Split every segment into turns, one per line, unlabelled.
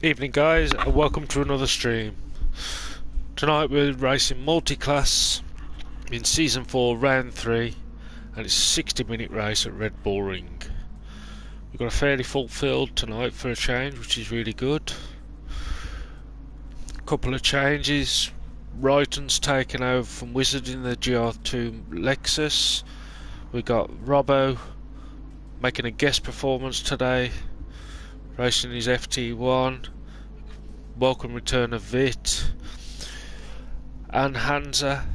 Evening guys, and welcome to another stream. Tonight we're racing multi-class in Season 4 Round 3, and it's a 60-minute race at Red Bull Ring. We've got a fairly full field tonight for a change, which is really good. A couple of changes. Ryton's taken over from Wizard in the GR2 Lexus. We got Robbo making a guest performance today, racing his FT1. Welcome return of Vit and Hansa.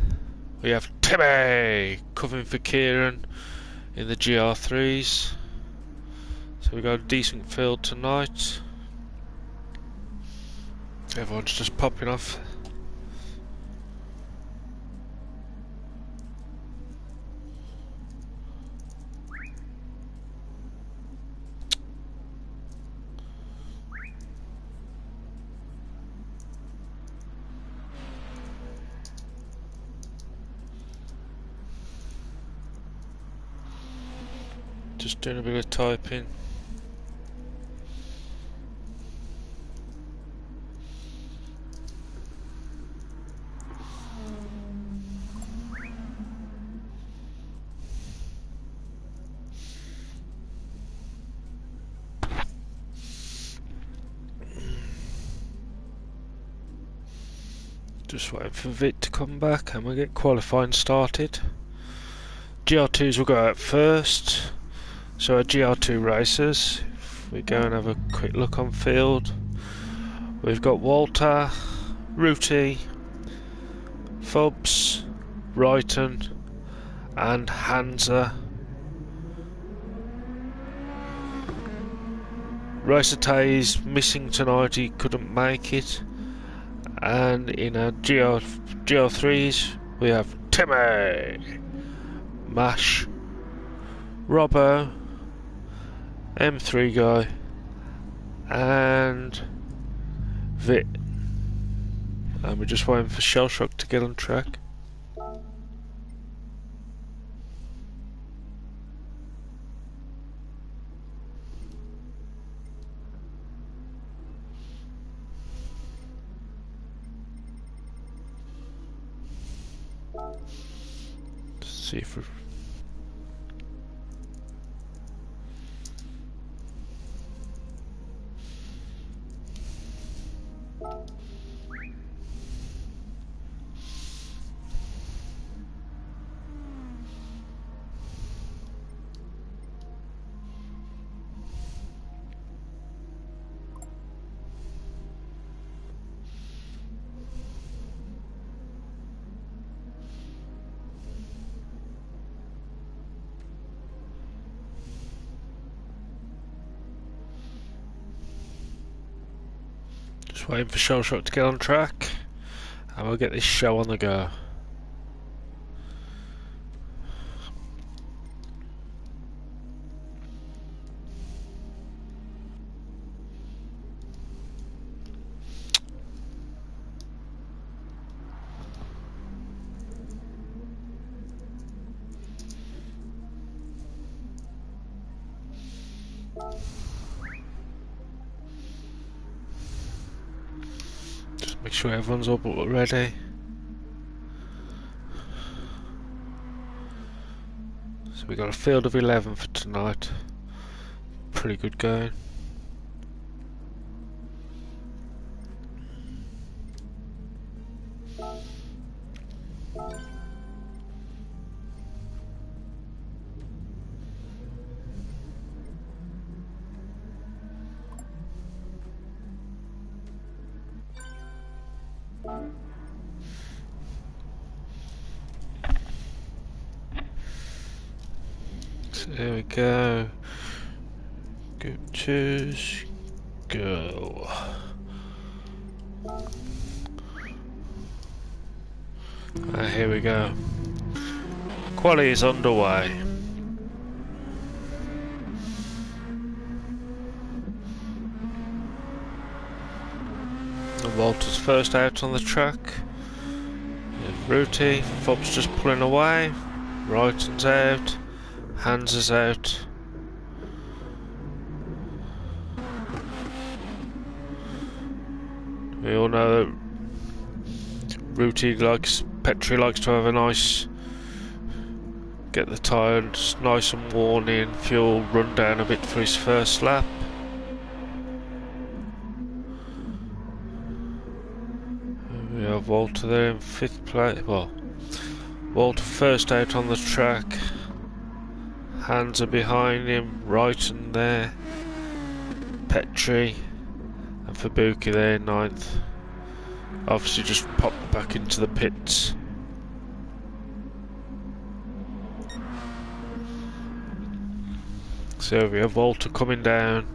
We have Timmy covering for Kieran in the GR3s. So we got a decent field tonight. Everyone's just popping off. Just doing a bit of typing. Just waiting for Vit to come back and we'll get qualifying started. GR2s will go out first. So our GR2 racers, if we go and have a quick look on field, we've got Walter, Ruti, Fubs, Ryton and Hansa. Racer Tay's missing tonight, he couldn't make it. And in our GR3s we have Timmy, Mash, Robbo, M3 guy and Vit, and we're just waiting for Shell Shock to get on track. Let's see if we're just waiting for Shell Shock to get on track and we'll get this show on the go. Make sure everyone's all but ready. So we got a field of 11 for tonight. Pretty good going. So here we go. Group 2s, go. Here we go. Quali is underway. And Walter's first out on the track. Ruti, Fob's just pulling away. Ryton's out. Hansa's out. We all know that Petri likes to have a nice, get the tyres nice and worn in, fuel run down a bit for his first lap. We have Walter there in 5th place. Well, Walter first out on the track. Hands are behind him, Wrighton there. Petri and Fabuki there in 9th. Obviously just popped back into the pits. So we have Walter coming down,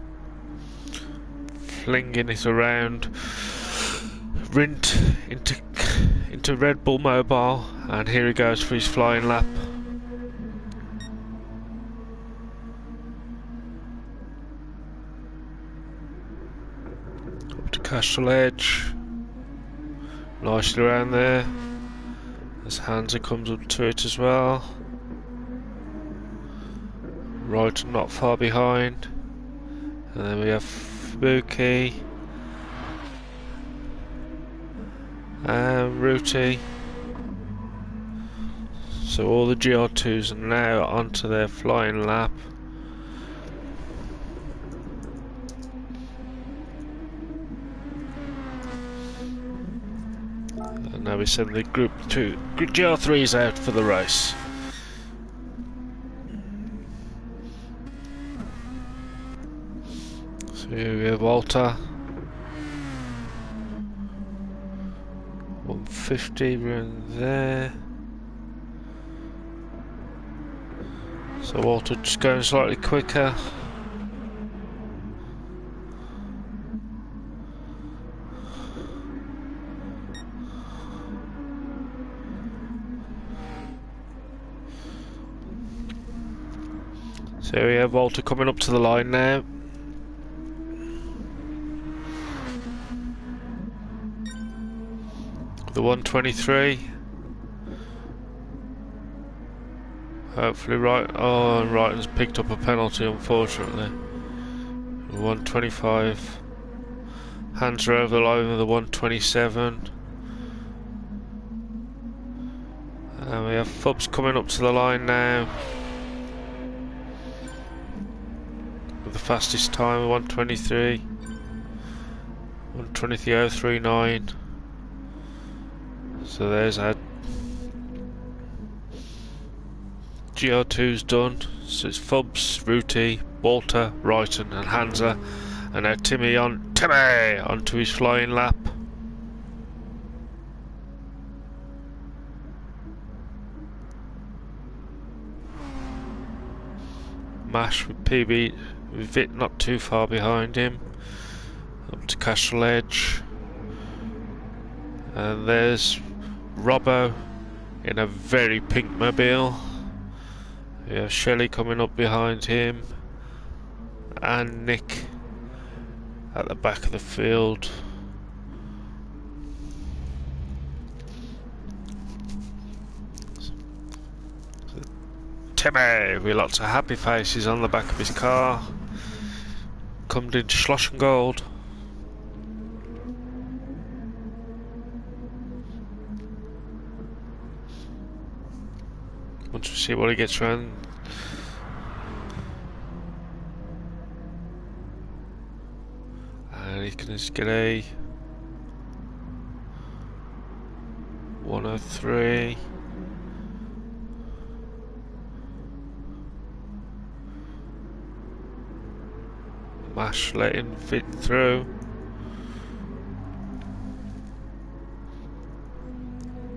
flinging it around, Rint into Red Bull Mobile, and here he goes for his flying lap. Up to Castle Edge, nicely around there, as Hansa comes up to it as well. Right, not far behind, and then we have Fabuki and Ruti. So all the GR2s are now onto their flying lap. And now we send the Group GR3s out for the race. So here we have Walter. 150 around there. So Walter just going slightly quicker. So we have Walter coming up to the line now. The 123. Hopefully Wrighton's picked up a penalty, unfortunately. The 125. Hands are over the line with the 127. And we have Fubs coming up to the line now. With the fastest time, 123. 123.039. So there's our GR2's done. So it's Fubs, Ruti, Walter, Wrighton and Hansa. And now Timmy onto his flying lap. Mash with PB with Vit not too far behind him. Up to Castle Edge. And there's Robbo in a very pink mobile. Yeah, Shelley coming up behind him. And Nick at the back of the field. Timmy with lots of happy faces on the back of his car. Come into Schloss and Gold. Once we see what he gets around. And he can just get a 103. Mash letting Fit through.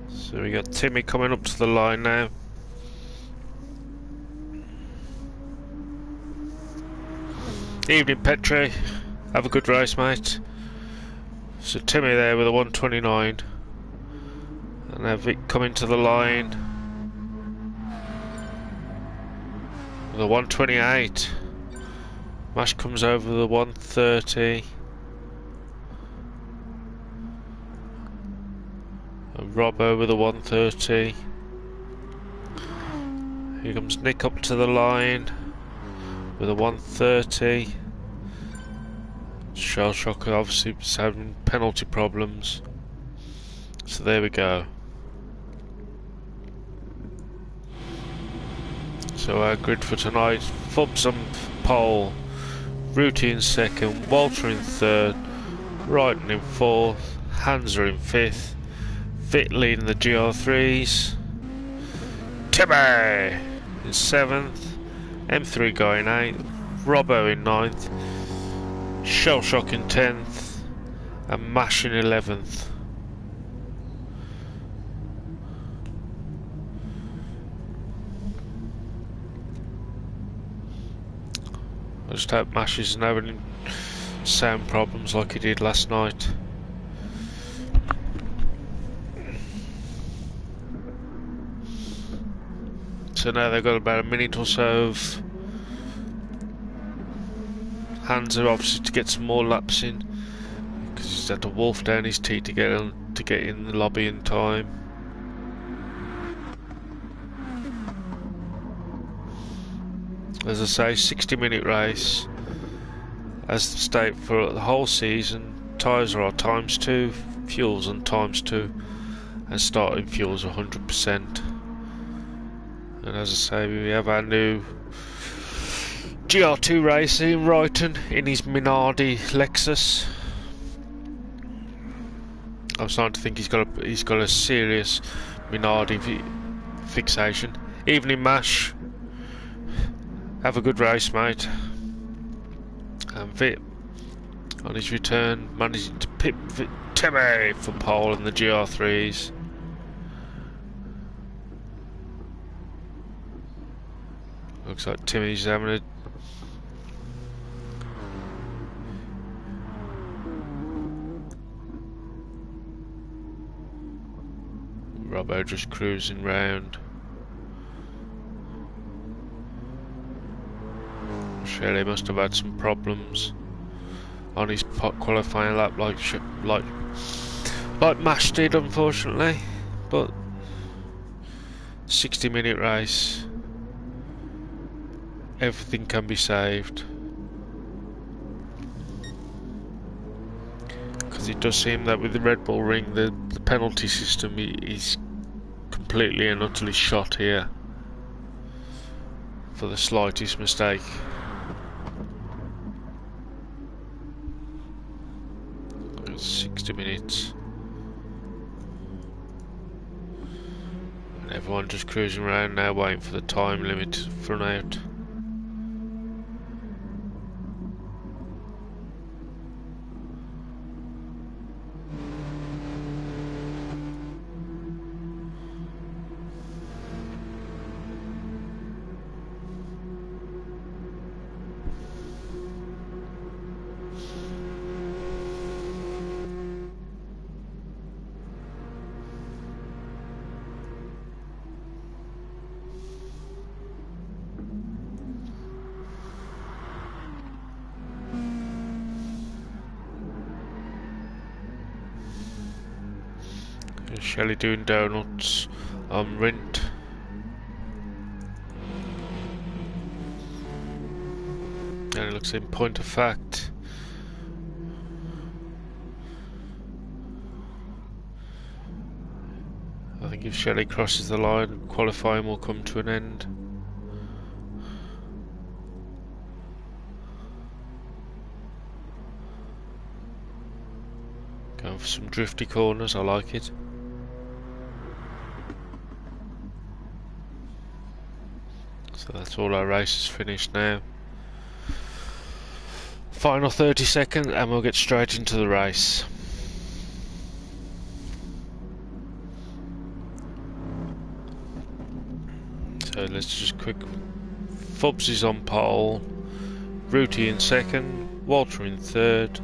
So we got Timmy coming up to the line now. Evening Petri, have a good race mate. So Timmy there with a 129. And now Vic coming to the line with a 128. Mash comes over the 130. And Robbo with a 130. Here comes Nick up to the line with a 130. Shell Shock obviously was having penalty problems. So there we go. So our grid for tonight: Fubs on pole, Rooty in second, Walter in third, Wrighton in fourth, Hansa in fifth, Fit leading the GR3s, Timmy in seventh, M3 guy in eighth, Robbo in ninth, Shell Shock in 10th, and Mash in 11th. I just hope Mash isn't having sound problems like he did last night. So now they've got about a minute or so of Hands are obviously to get some more laps in, because he's had to wolf down his teeth to get in the lobby in time. As I say, 60-minute race. As the state for the whole season, tyres are ×2, fuels on ×2, and starting fuels 100%. And as I say, we have our new GR2 racer in Wrighton in his Minardi Lexus. I'm starting to think he's got a serious Minardi fixation. Evening Mash. Have a good race, mate. And Vit on his return managing to pip Timmy for pole in the GR3s. Looks like Timmy's having a Robbo just cruising round. Shelley must have had some problems on his qualifying lap, like Mash did, unfortunately. But 60-minute race, everything can be saved. Because it does seem that with the Red Bull Ring, the penalty system is completely and utterly shot here for the slightest mistake. It's 60 minutes. And everyone just cruising around now, waiting for the time limit to run out. Shelley doing donuts on Rint. And it looks in point of fact. I think if Shelley crosses the line, qualifying will come to an end. Going for some drifty corners, I like it. So that's all our races finished now. Final 30 seconds and we'll get straight into the race. So let's just quick. Fubs is on pole, Rooty in second, Walter in third,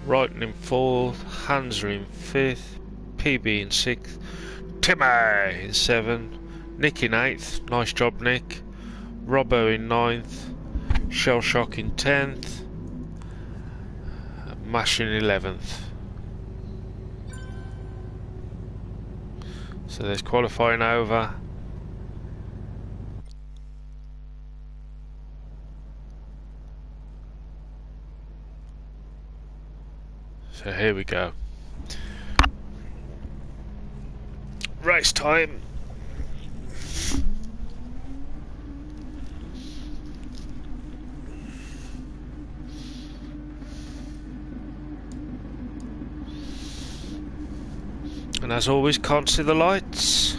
Wrighton in fourth, Hansa in fifth, PB in sixth, Timmy in seventh, Nick in 8th, nice job Nick, Robbo in 9th, Shell Shock in 10th, Mash in 11th. So there's qualifying over. So here we go. Race time. And as always, can't see the lights.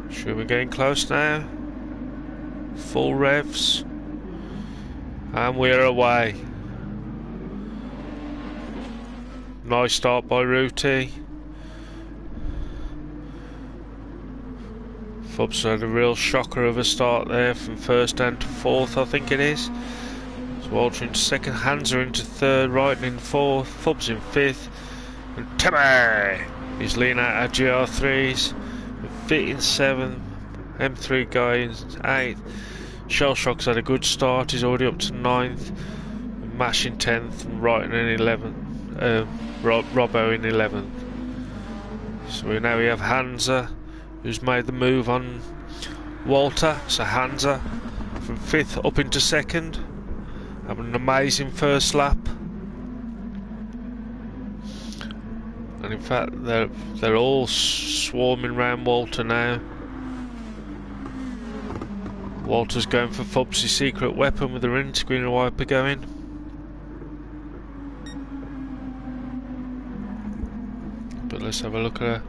Sure, we're getting close now. Full revs. And we're away. Nice start by Rooty. Fubs had a real shocker of a start there from first down to fourth, I think it is. So Walter into second, Hansa into third, Wrighton in fourth, Fubs in fifth, and Timmy is leaning out our GR3s, Fit in seventh, M3 guy in eighth. Shellshock's had a good start, he's already up to ninth, Mash in 10th, and Wrighton in 11th, Robbo in 11th. So now we have Hansa, who's made the move on Walter. So Hansa from 5th up into 2nd, having an amazing first lap. And in fact they're all swarming around Walter now. Walter's going for Fubs' secret weapon with the windscreen wiper going. But let's have a look at her.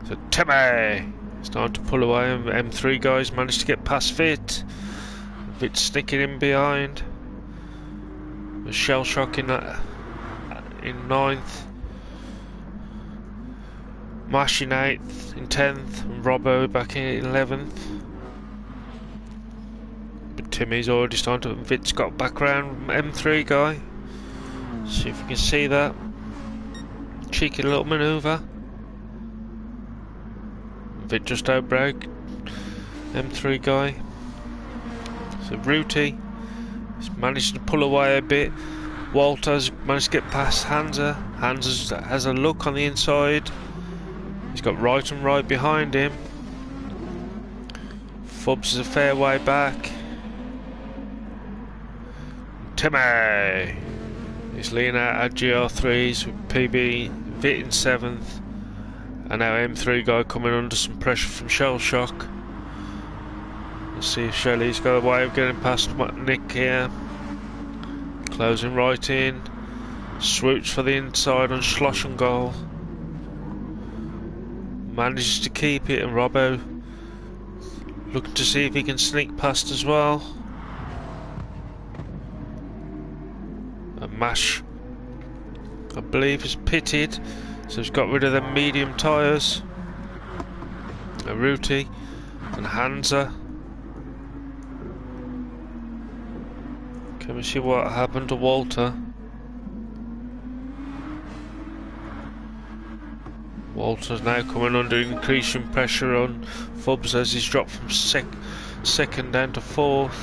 So Timmy starting to pull away, and M3 guys managed to get past Fit. Fit sneaking in behind. The Shellshock in 9th. Mash in 8th, in 10th, and Robbo back in 11th. But Timmy's already starting to, Vit's got back round M3 guy. See if we can see that. Cheeky little manoeuvre. Vit just outbraked M3 guy. So Rooty has managed to pull away a bit. Walter's managed to get past Hansa. Hansa has a look on the inside. He's got Wrighton right behind him. Fubs is a fair way back. Timmy is leaning out our GR3s with PB Vit in 7th. And now M3 guy coming under some pressure from Shellshock. Let's see if Shelley's got a way of getting past Nick here. Closing right in. Swoops for the inside on Schloss and goal. Manages to keep it, and Robbo looking to see if he can sneak past as well. And Mash, I believe, is pitted, so he's got rid of the medium tyres. Rooty and Hansa. Can we see what happened to Walter? Walter's now coming under increasing pressure on Fubs as he's dropped from second down to 4th.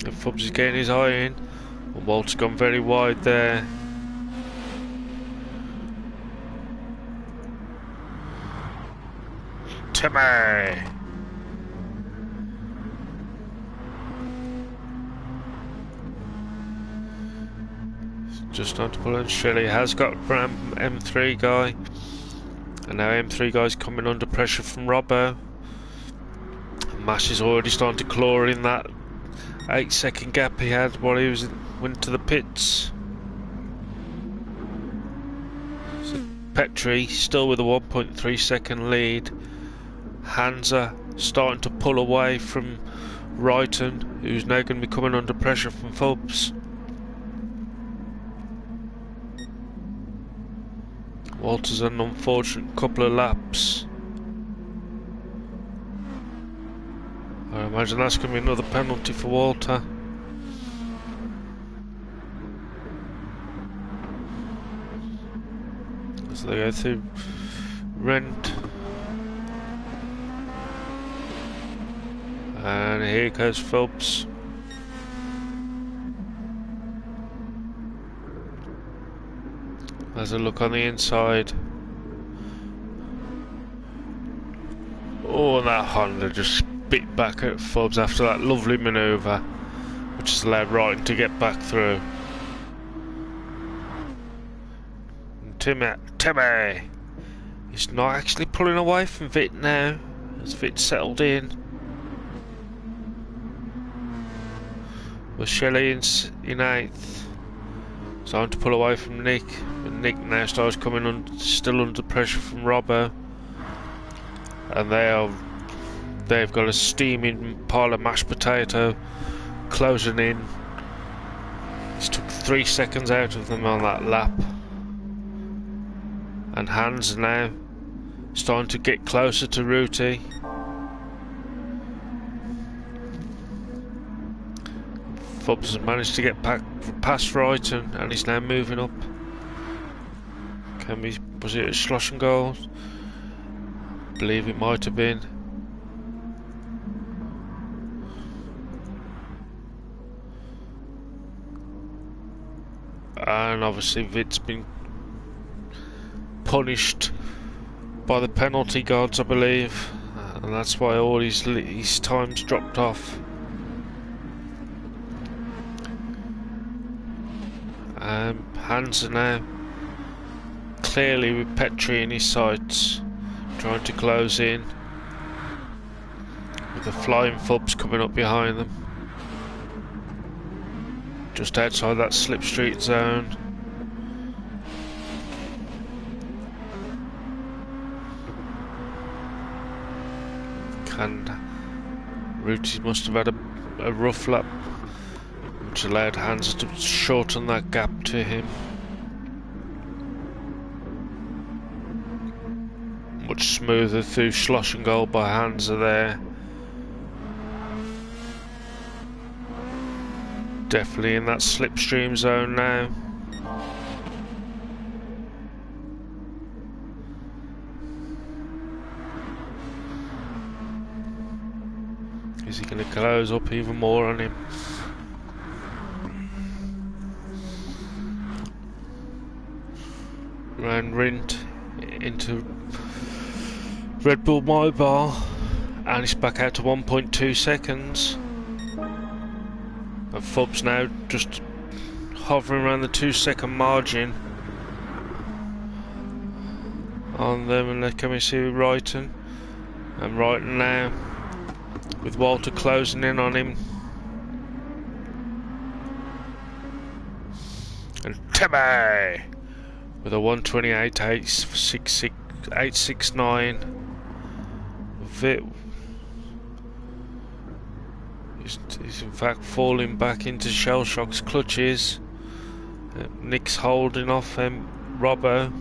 And Fubs is getting his eye in, and Walter's gone very wide there. Timmy! Just on to pull in. Shelley has got M3 guy, and now M3 guy's coming under pressure from Robbo. Mash is already starting to claw in that 8-second gap he had while he went to the pits. So Petrie still with a 1.3 second lead. Hansa starting to pull away from Wrighton, who's now going to be coming under pressure from Fubs. Walter's an unfortunate couple of laps. I imagine that's going to be another penalty for Walter. As they go through Rent. And here goes Fubs. There's a look on the inside. Oh, and that Honda just bit back at Fubs after that lovely manoeuvre, which has allowed Wrighton to get back through. Timmy! He's not actually pulling away from Vit now, as Vit settled in. With Shelley in 8th. Time to pull away from Nick, but Nick now starts coming still under pressure from Robbo. And they've got a steaming pile of mashed potato closing in. It's took 3 seconds out of them on that lap. And Hans now starting to get closer to Rooty. Fubs has managed to get past Wrighton and he's now moving up. Was it a Slosh and Gold? I believe it might have been. And obviously Vid's been punished by the penalty gods, I believe, and that's why all his times dropped off. Hans are now clearly with Petrie in his sights, trying to close in, with the flying Fubs coming up behind them, just outside that slipstream zone. And Rooty must have had a rough lap, which allowed Hans to shorten that gap to him. Much smoother through Slosh and Gold by Hans there. Definitely in that slipstream zone now. Is he going to close up even more on him? Round Rint into Red Bull Mobile, and it's back out to 1.2 seconds. And Fubs now just hovering around the 2-second margin on them, and let me see Wrighton. And Wrighton now with Walter closing in on him. And Timmy with a 1:28.869. Vit is in fact falling back into Shellshock's clutches. Nick's holding off Robbo,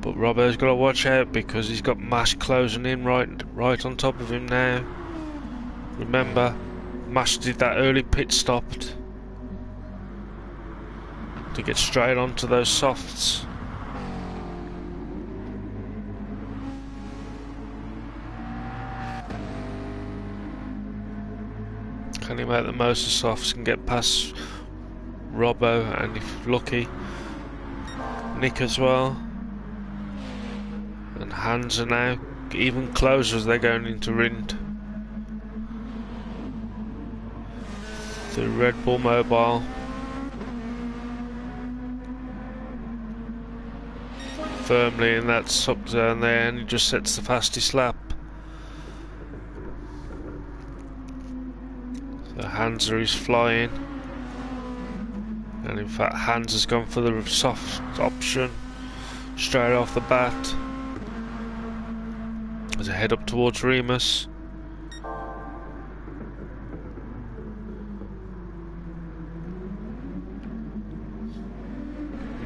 but Robbo's got to watch out because he's got Mash closing in right on top of him now. Remember, Mash did that early pit stop to get straight onto those softs. Can he make the most of softs and get past Robbo, and if lucky, Nick as well? And Hans are now even closer as they're going into Rind. The Red Bull Mobile firmly in that sub zone there, and he just sets the fastest lap. So Hansa is flying, and in fact Hans has gone for the soft option straight off the bat as I head up towards Remus.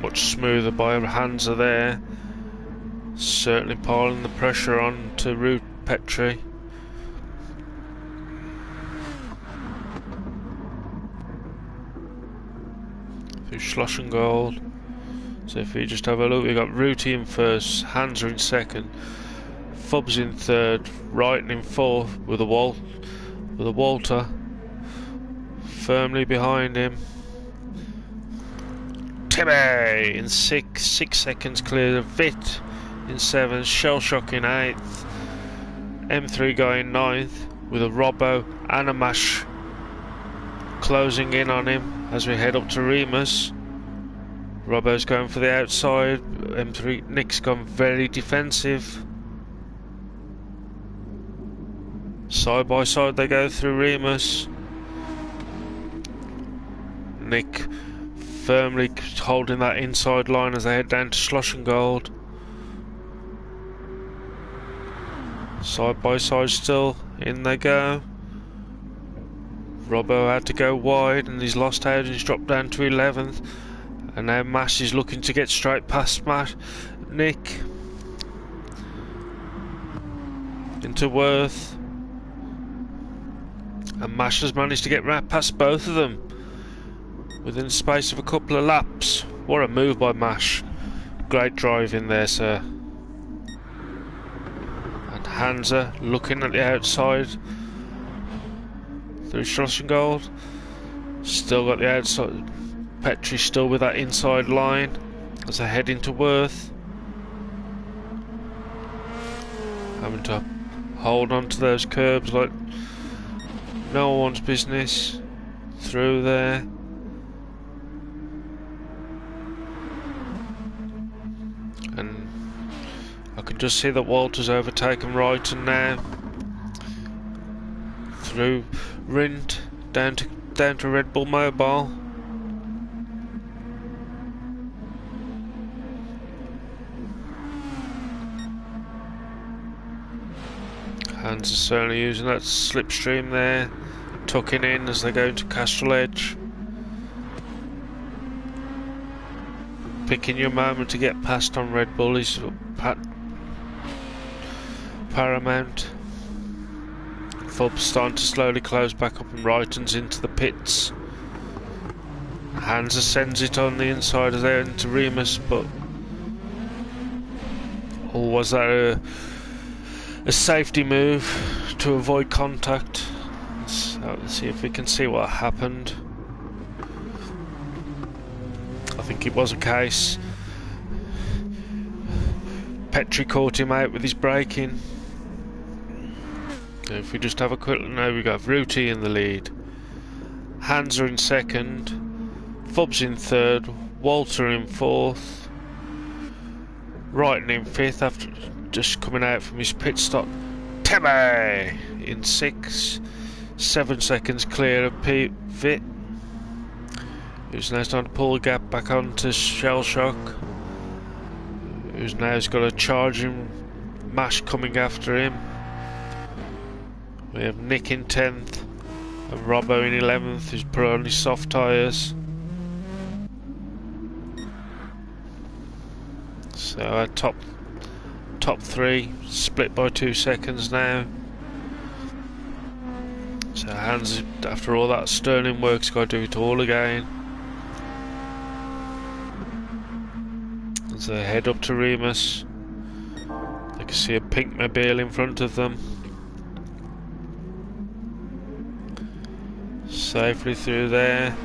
Much smoother by Hansa there, certainly piling the pressure on to Root Petrie. Through Slosh and Gold. So if we just have a look, we've got Rooty in first, Hansa in second, Fubs in third, Wrighton in fourth with a Walter firmly behind him. Timmy in 6 seconds clear of Vit in 7th, Shellshock in 8th, M3 guy in 9th, with a Robbo and a Mash closing in on him as we head up to Remus. Robbo's going for the outside, M3 Nick's gone very defensive. Side by side they go through Remus. Nick firmly holding that inside line as they head down to Schlossengard. Side by side still, in they go. Robbo had to go wide and he's lost out and he's dropped down to 11th. And now Mash is looking to get straight past Nick. Into Worth. And Mash has managed to get right past both of them within the space of a couple of laps. What a move by Mash. Great drive in there, sir. And Hansa looking at the outside through Schlossengard. Still got the outside. Petri still with that inside line as they head into Worth. Having to hold on to those curbs like no one's business through there. And I can just see that Walter's overtaken Wrighton now. Through Rindt down to Red Bull Mobile. Hands are certainly using that slipstream there, tucking in as they go into Castrol Edge. Picking your moment to get past on Red Bull is paramount. Fub's starting to slowly close back up and Wrighton's into the pits. Hansa sends it on the inside as they enter Remus, but or was that a safety move to avoid contact? So let's see if we can see what happened. I think it was a case. Petri caught him out with his braking. If we just have a quick look now, we got Ruti in the lead, Hansa in second, Fubs in third, Walter in fourth, Wrighton in fifth after just coming out from his pit stop. Temme in 6, 7 seconds clear of Pit, who's now starting to pull the gap back onto Shell Shock, who's now got a charging Mash coming after him. We have Nick in 10th and Robbo in 11th, who's put on his soft tyres. So our top 3 split by 2 seconds now. So Hans, after all that sterling work's got to do it all again. As they head up to Remus, they can see a pink mobile in front of them. Safely through there.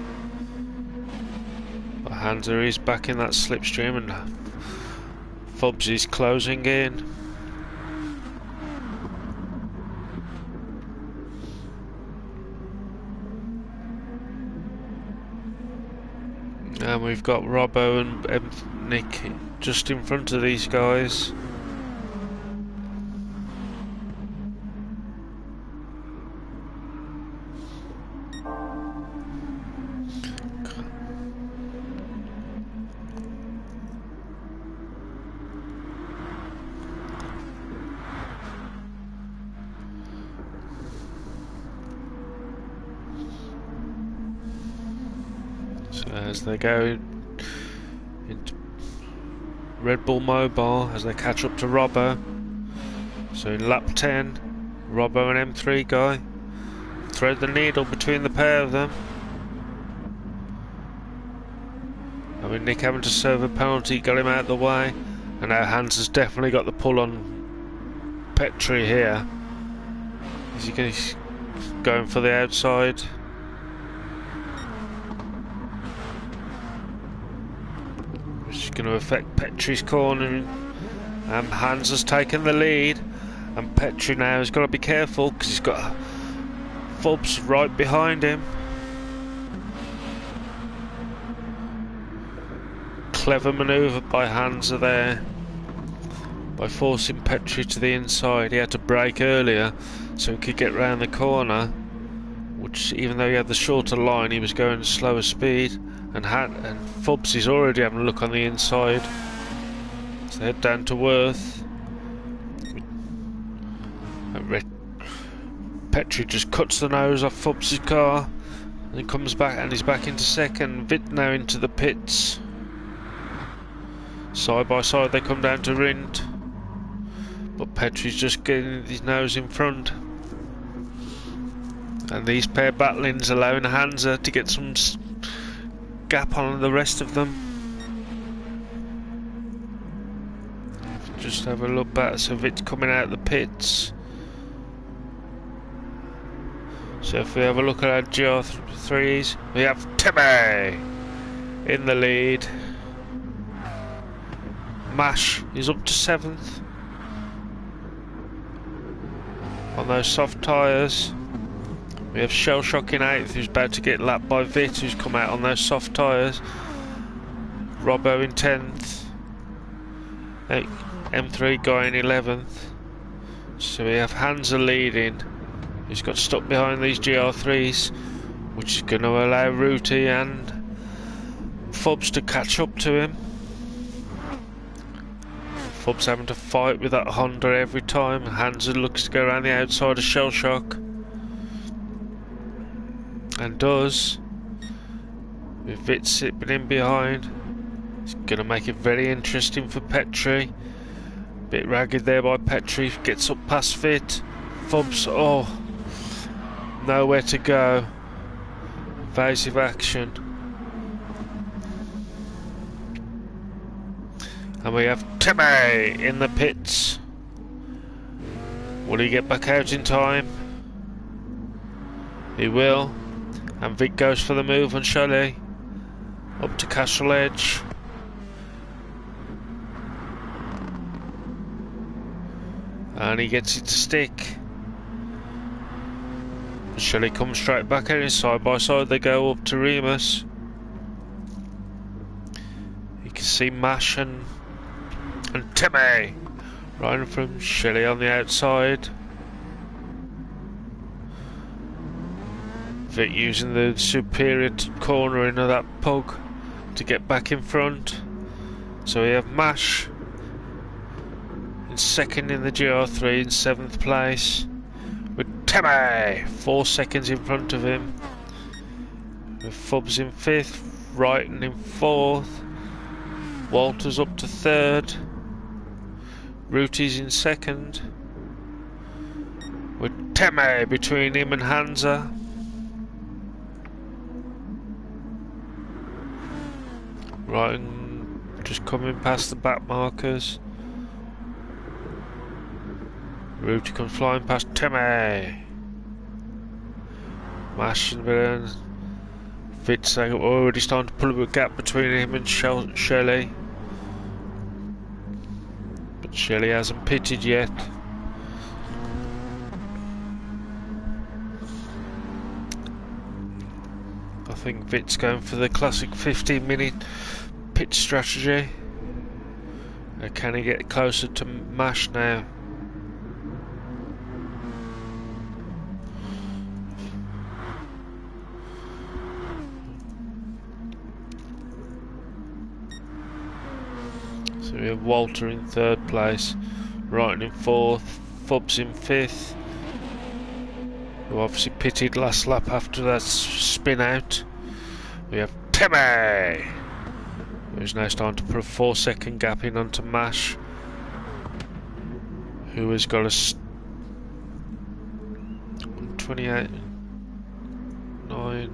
But Hansa is back in that slipstream and Fubs is closing in. And we've got Robbo and Nick just in front of these guys. As they go into Red Bull Mobile, as they catch up to Robbo. So in lap 10, Robbo and M3 guy thread the needle between the pair of them. I mean, Nick having to serve a penalty got him out of the way, and now Hans has definitely got the pull on Petri here. Is he going for the outside? Which is going to affect Petri's corner. Hans has taken the lead. And Petri now has got to be careful because he's got Fubs right behind him. Clever manoeuvre by Hansa there, by forcing Petri to the inside. He had to brake earlier so he could get round the corner, which, even though he had the shorter line, he was going slower speed. And Fubs is already having a look on the inside. So head down to Worth. Petri just cuts the nose off Fubs' car, and then comes back, and he's back into second. Vitt now into the pits. Side by side they come down to Rindt, but Petri's just getting his nose in front. And these pair battling's allowing Hansa to get some gap on the rest of them. Just have a look back. So Vitt's coming out of the pits. So if we have a look at our GR3s, we have Timmy in the lead. Mash is up to 7th on those soft tyres. We have Shell Shock in 8th, who's about to get lapped by Vitt, who's come out on those soft tyres. Robbo in 10th. M3 guy in 11th. So we have Hansa leading. He's got stuck behind these GR3s, which is going to allow Ruti and Fubs to catch up to him. Fubs having to fight with that Honda every time. Hansa looks to go around the outside of Shell Shock, and does, with Vitt sitting in behind. It's going to make it very interesting for Petri. Bit ragged there by Petri. Gets up past Vitt. Fubs, oh, nowhere to go. Evasive action. And we have Timmy in the pits. Will he get back out in time? He will. And Vitt goes for the move on Shelley. Up to Castle Edge. And he gets it to stick. Shelley comes straight back out, side by side they go up to Remus. You can see Mash and Timmy riding from Shelley on the outside. Vitt using the superior cornering of that pug to get back in front. So we have Mash in second in the GR3 in 7th place, with Timmy 4 seconds in front of him, with Fubs in 5th, Wrighton in 4th, Walters up to 3rd, Ruti's in 2nd, with Timmy between him and Hansa. Wrighton just coming past the back markers. Ruti comes flying past Timmy. Mashing around. Vitt's already starting to pull up a gap between him and Shelley. But Shelley hasn't pitted yet. I think Vitt's going for the classic 15-minute pit strategy. Can he get closer to Mash now? So we have Walter in 3rd place, Wrighton in 4th, Fubs in 5th, who obviously pitted last lap after that spin out. We have Timmy, who's now starting to put a 4-second gap in onto Mash, who has got a 28, 9.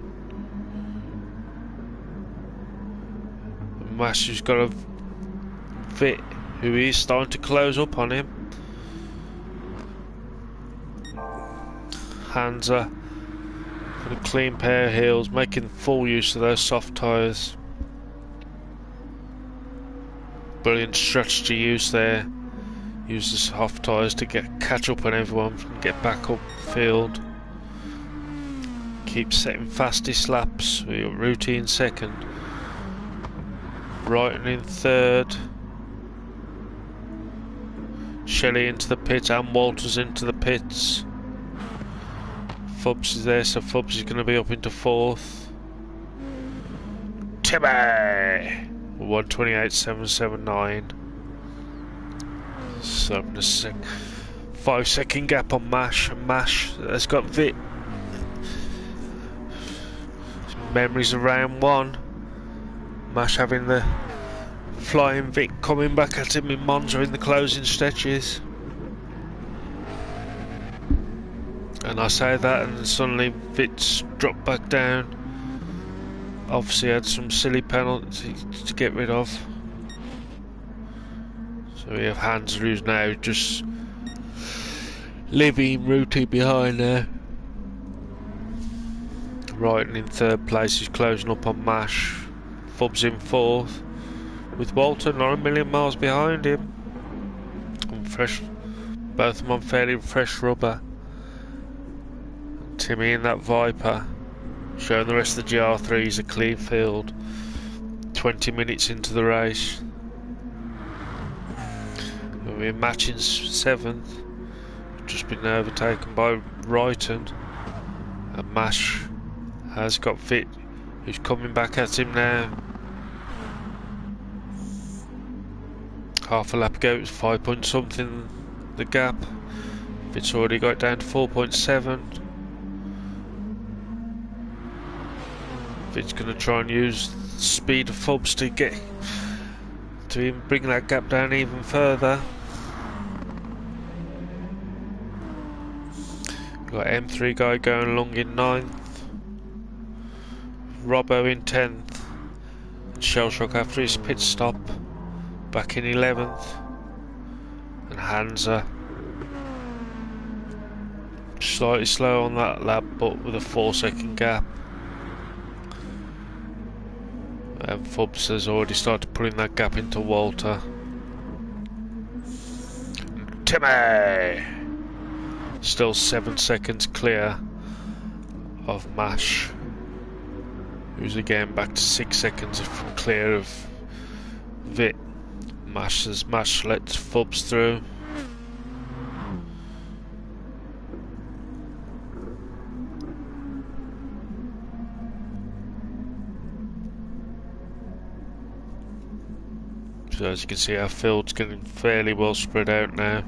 Mash who's got a Vitt, who is starting to close up on him. Hansa for a clean pair of heels, making full use of those soft tyres. Brilliant strategy use there. Use the soft tyres to catch up on everyone and get back up field. Keep setting fastest laps. We got Rooty in second. Wrighton in third. Shelley into the pit and Walters into the pits. Fubs is there, so Fubs is going to be up into fourth. Timmy! 1:28.779. So a 5-second gap on Mash, and Mash has got Vit. Memories of round one. Mash having the flying Vic coming back at him in Monza in the closing stretches. And I say that and suddenly Vit's dropped back down. Obviously had some silly penalties to get rid of. So we have Hans who's now just leaving Rooty behind there. Wrighton in third place, he's closing up on Mash. Fubs in fourth, with Walter not a million miles behind him. And fresh, both of them on fairly fresh rubber. And Timmy in that Viper, showing the rest of the GR3s a clean field. 20 minutes into the race. We're matching seventh, just been overtaken by Wrighton, and Mash has got Vit, who's coming back at him now. Half a lap ago it was 5 point something the gap. Vit's already got it down to 4.7. Vit's going to try and use the speed of Fubs to get to even bring that gap down even further. Got M3 guy going along in 9th. Robbo in 10th. Shellshock after his pit stop back in 11th. And Hansa slightly slow on that lap but with a 4-second gap. And Fubs has already started putting that gap into Walter. Timmy! Still 7 seconds clear of Mash, who's again back to 6 seconds from clear of Vit. Mash lets Fubs through. So as you can see, our field's getting fairly well spread out now.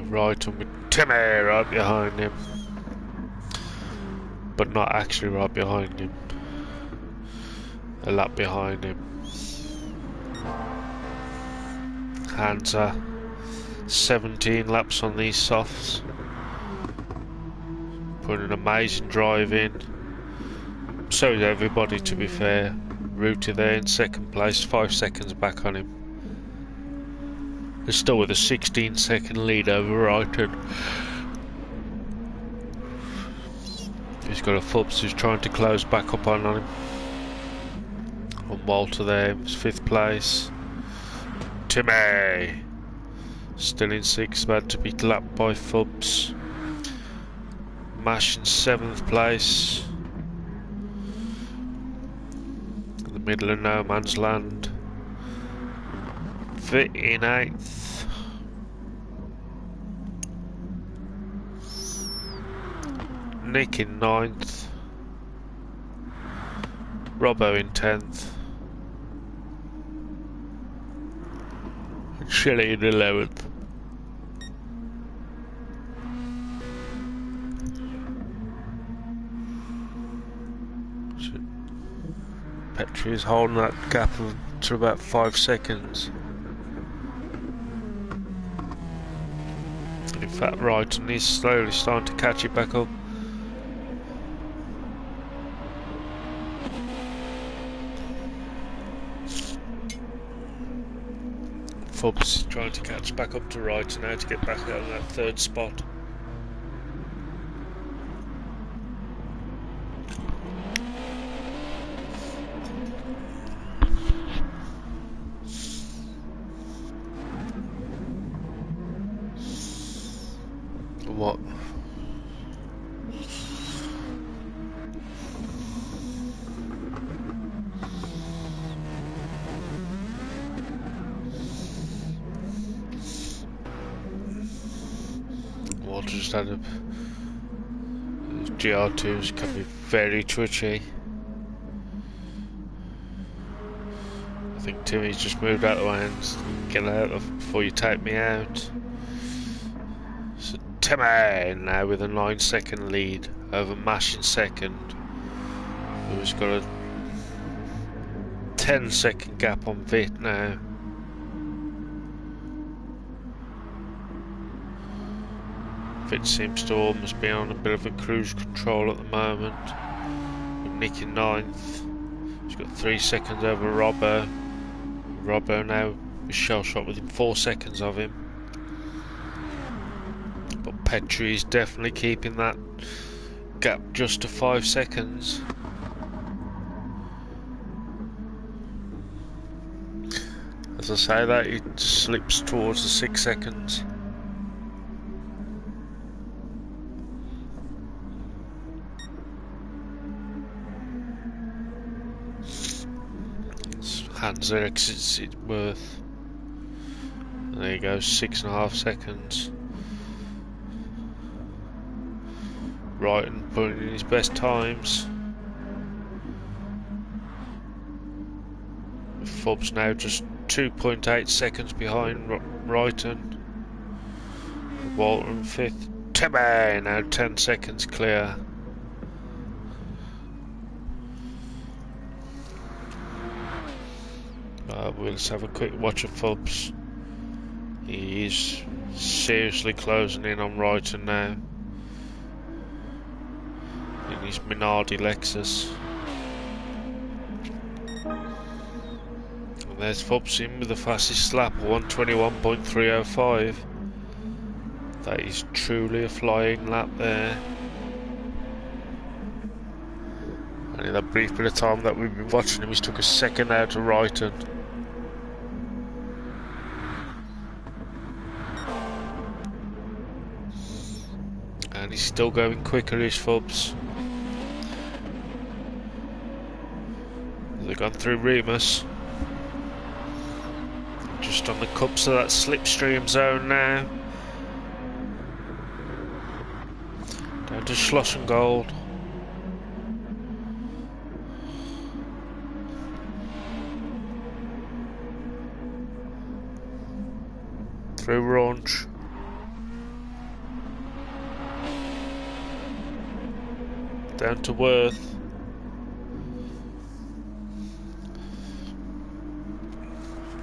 Wrighton with Timmy right behind him, but not actually right behind him, a lap behind him. Hansa 17 laps on these softs, putting an amazing drive in. So is everybody, to be fair. Rooty there in second place, 5 seconds back on him. They're still with a 16-second lead over Wrighton. He's got a Fubs who's trying to close back up on him. And Walter there in 5th place. Timmy still in 6th, about to be lapped by Fubs. Mash in 7th place. In the middle of no man's land. Vit in 8th. Nick in 9th. Robbo in 10th. And Shelley in 11th. So Petri is holding that gap to about 5 seconds. In fact, Wrighton is slowly starting to catch it back up. Fubs is trying to catch back up to Wrighton now to get back out of that 3rd spot. Right. Water just had a... GR2s can be very twitchy. I think Timmy's just moved out of the way and get out of before you take me out. So Timmy now with a 9-second lead over Mash in second, who's got a 10-second gap on Vit now. Vit seems to almost be on a bit of a cruise control at the moment. With Nick in 9th. He's got 3 seconds over Robbo. Robbo now is shell shot within 4 seconds of him. But Petri is definitely keeping that gap just to 5 seconds. As I say that, it slips towards the 6 seconds. Hansa exits it worth. There you go, 6.5 seconds. Right, and putting in his best times. Fobbs now just 2.8 seconds behind Wrighton. Walter in 5th. Timmy now 10 seconds clear. We'll just have a quick watch of Fobbs. He is seriously closing in on Wrighton now in his Minardi Lexus. And there's Fobbs in with the fastest lap, 1:21.305. That is truly a flying lap there. And in that brief bit of time that we've been watching him, he's took a second out of Wrighton. And he's still going quicker, his Fobbs. They've gone through Remus. Just on the cups of that slipstream zone now. Down to Schlossengold. Through Raunch. Down to Worth.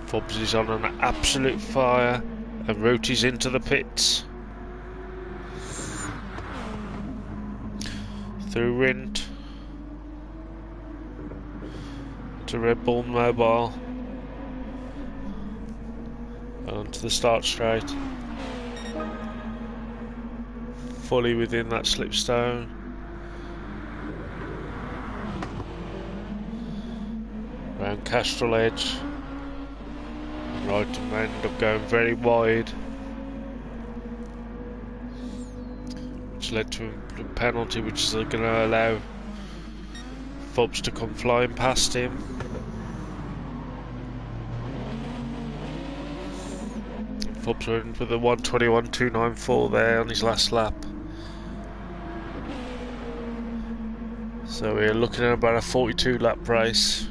Fobbs is on an absolute fire and Rooty's into the pits. Through Rint. To Red Bull Mobile. And onto the start straight. Fully within that slipstone. Around Castrol Edge. Right, and end up going very wide, which led to a penalty, which is going to allow Fobbs to come flying past him. Fobbs went with a 1:21.294 there on his last lap. So we're looking at about a 42 lap race.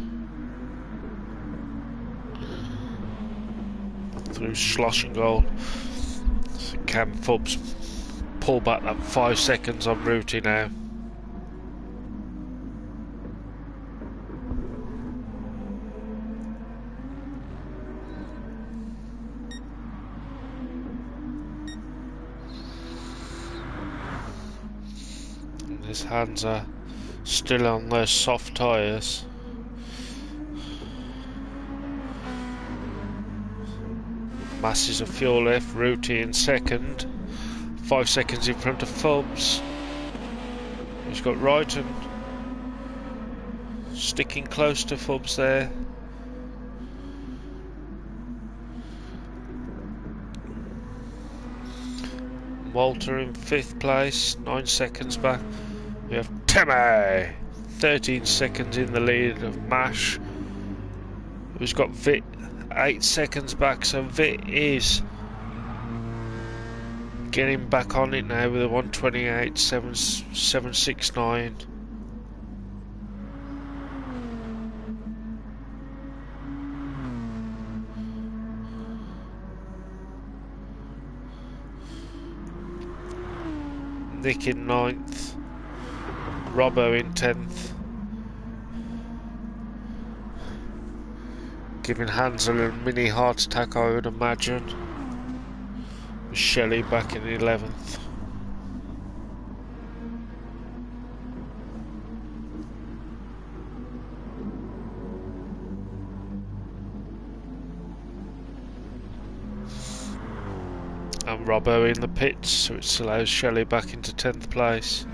Through Schlossengold. So can Fobbs pull back that 5 seconds on Rooty now? And his hands are still on those soft tyres. Masses of fuel left, Rooty in second, 5 seconds in front of Fobbs. He's got Wrighton sticking close to Fobbs there. Walter in 5th place, 9 seconds back. We have Timmy, 13 seconds in the lead of Mash, who's got Vit 8 seconds back, so Vit is getting back on it now with a 128.769. Nick in 9th, Robbo in 10th, giving Hansel a mini heart attack, I would imagine. With Shelley back in 11th. And Robbo in the pits, which allows Shelley back into 10th place.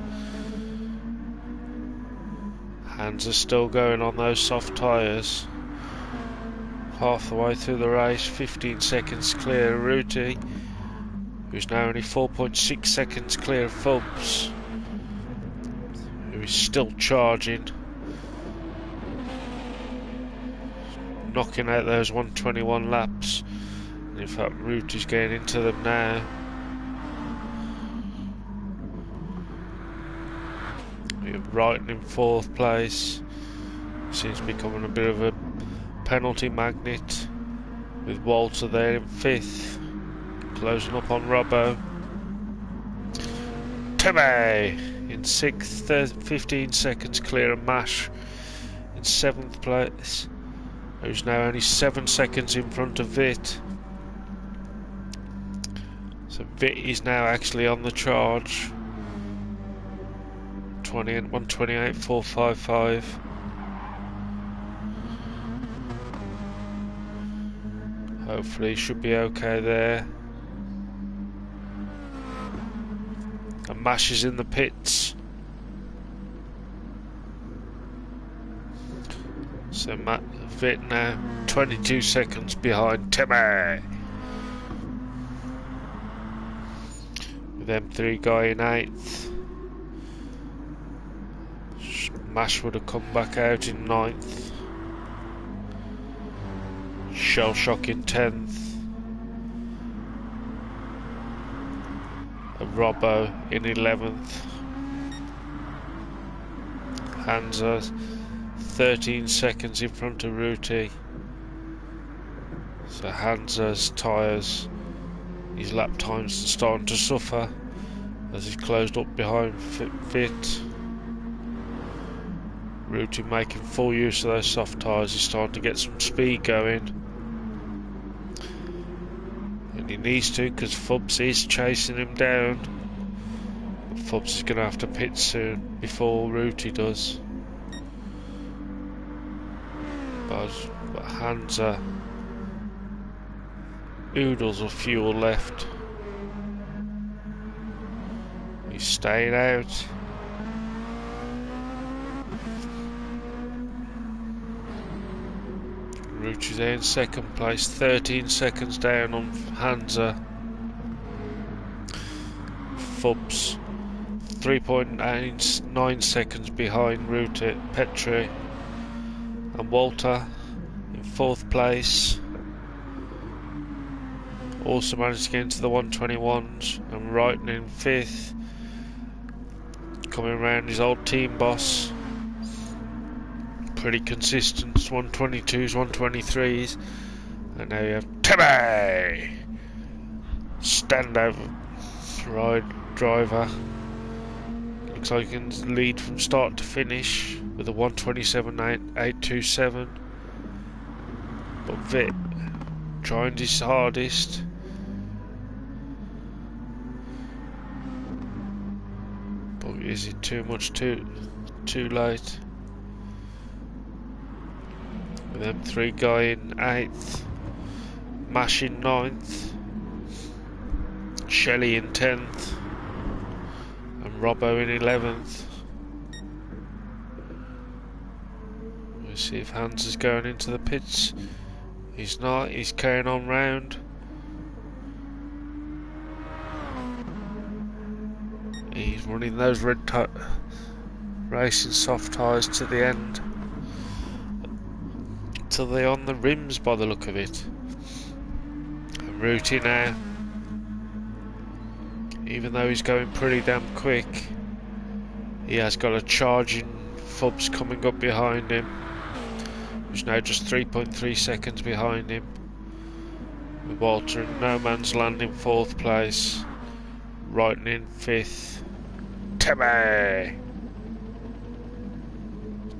Hands are still going on those soft tyres. Half the way through the race, 15 seconds clear of Ruti, who's now only 4.6 seconds clear of Fubs, who is still charging, knocking out those 121 laps. In fact, Ruti's getting into them now. We have Wrighton in 4th place. Seems becoming a bit of a penalty magnet, with Walter there in 5th, closing up on Robbo. Timmy in 6th, 15 seconds clear of Mash in 7th place, who's now only 7 seconds in front of Vit. So Vit is now actually on the charge. 128.455. Hopefully he should be okay there. And Mash is in the pits. So Vit now 22 seconds behind Timmy. With M3 guy in 8th. Mash would have come back out in 9th. Shell Shock in 10th. And Robbo in 11th. Hansa 13 seconds in front of Ruti. So Hansa's tyres, his lap times are starting to suffer as he's closed up behind Vit. Ruti making full use of those soft tyres. He's starting to get some speed going, and he needs to, because Fubs is chasing him down. But Fubs is going to have to pit soon before Ruti does. But Hansa oodles of fuel left. He's staying out. Ruti's there in 2nd place, 13 seconds down on Hansa. Fubs 3.9 seconds behind Petri. And Walter in 4th place. Also managed to get into the 121s. And Wrighton in 5th. Coming around his old team boss. Pretty consistent, 122s, 123s. And now you have Timmy! Standout driver. Looks like he can lead from start to finish with a 127.827. But Vit trying his hardest. But is it too much too late? With M3 guy in 8th, Mash in 9th, Shelley in 10th, and Robbo in 11th. We'll see if Hans is going into the pits. He's not, he's carrying on round. He's running those racing soft tyres to the end, till they're on the rims by the look of it. And Rooty now, even though he's going pretty damn quick, he has got a charging Fubs coming up behind him, who's now just 3.3 seconds behind him, with Walter in no man's land in 4th place, Wrighton in 5th. Timmy!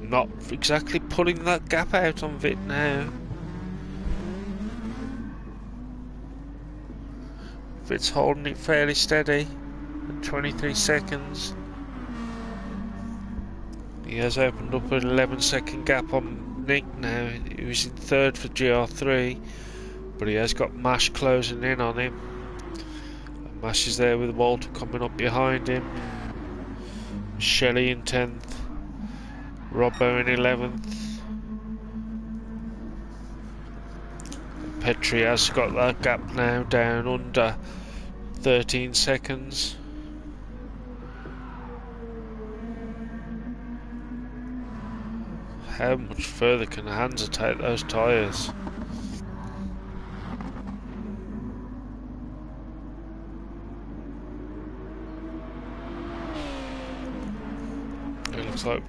Not exactly pulling that gap out on Vit now. Vit's holding it fairly steady at 23 seconds. He has opened up an 11-second gap on Nick now, who's in 3rd for GR3, but he has got Mash closing in on him. And Mash is there with Walter coming up behind him. Shelley in 10th, Robbo in 11th. Petrie has got that gap now down under 13 seconds. How much further can Hansa take those tyres? It looks like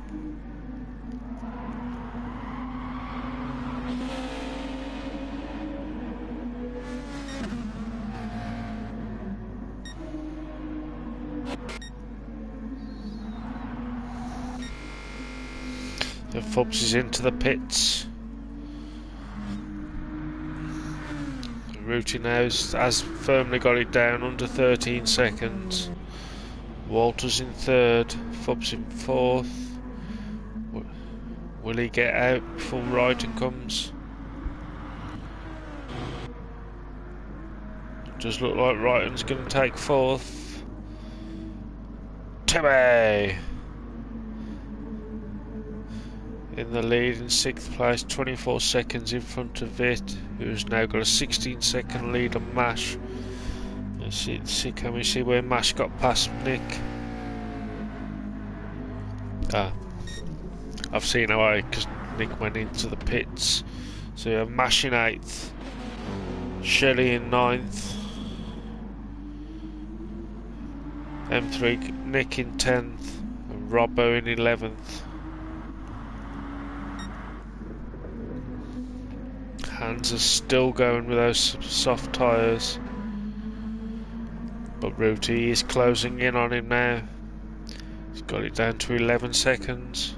the Fubs is into the pits. Rooty now has firmly got it down under 13 seconds. Walter's in 3rd, Fubs in 4th. Will he get out before Wrighton comes? Does look like Wrighton's going to take 4th. Timmy! In the lead in 6th place, 24 seconds in front of Vit, who's now got a 16-second lead on Mash. Can we see where Mash got past Nick? I've seen away because Nick went into the pits. So you have Mash in 8th, Shelley in 9th, M3 Nick in 10th, and Robbo in 11th. Hands are still going with those soft tyres, but Rooty is closing in on him now. He's got it down to 11 seconds.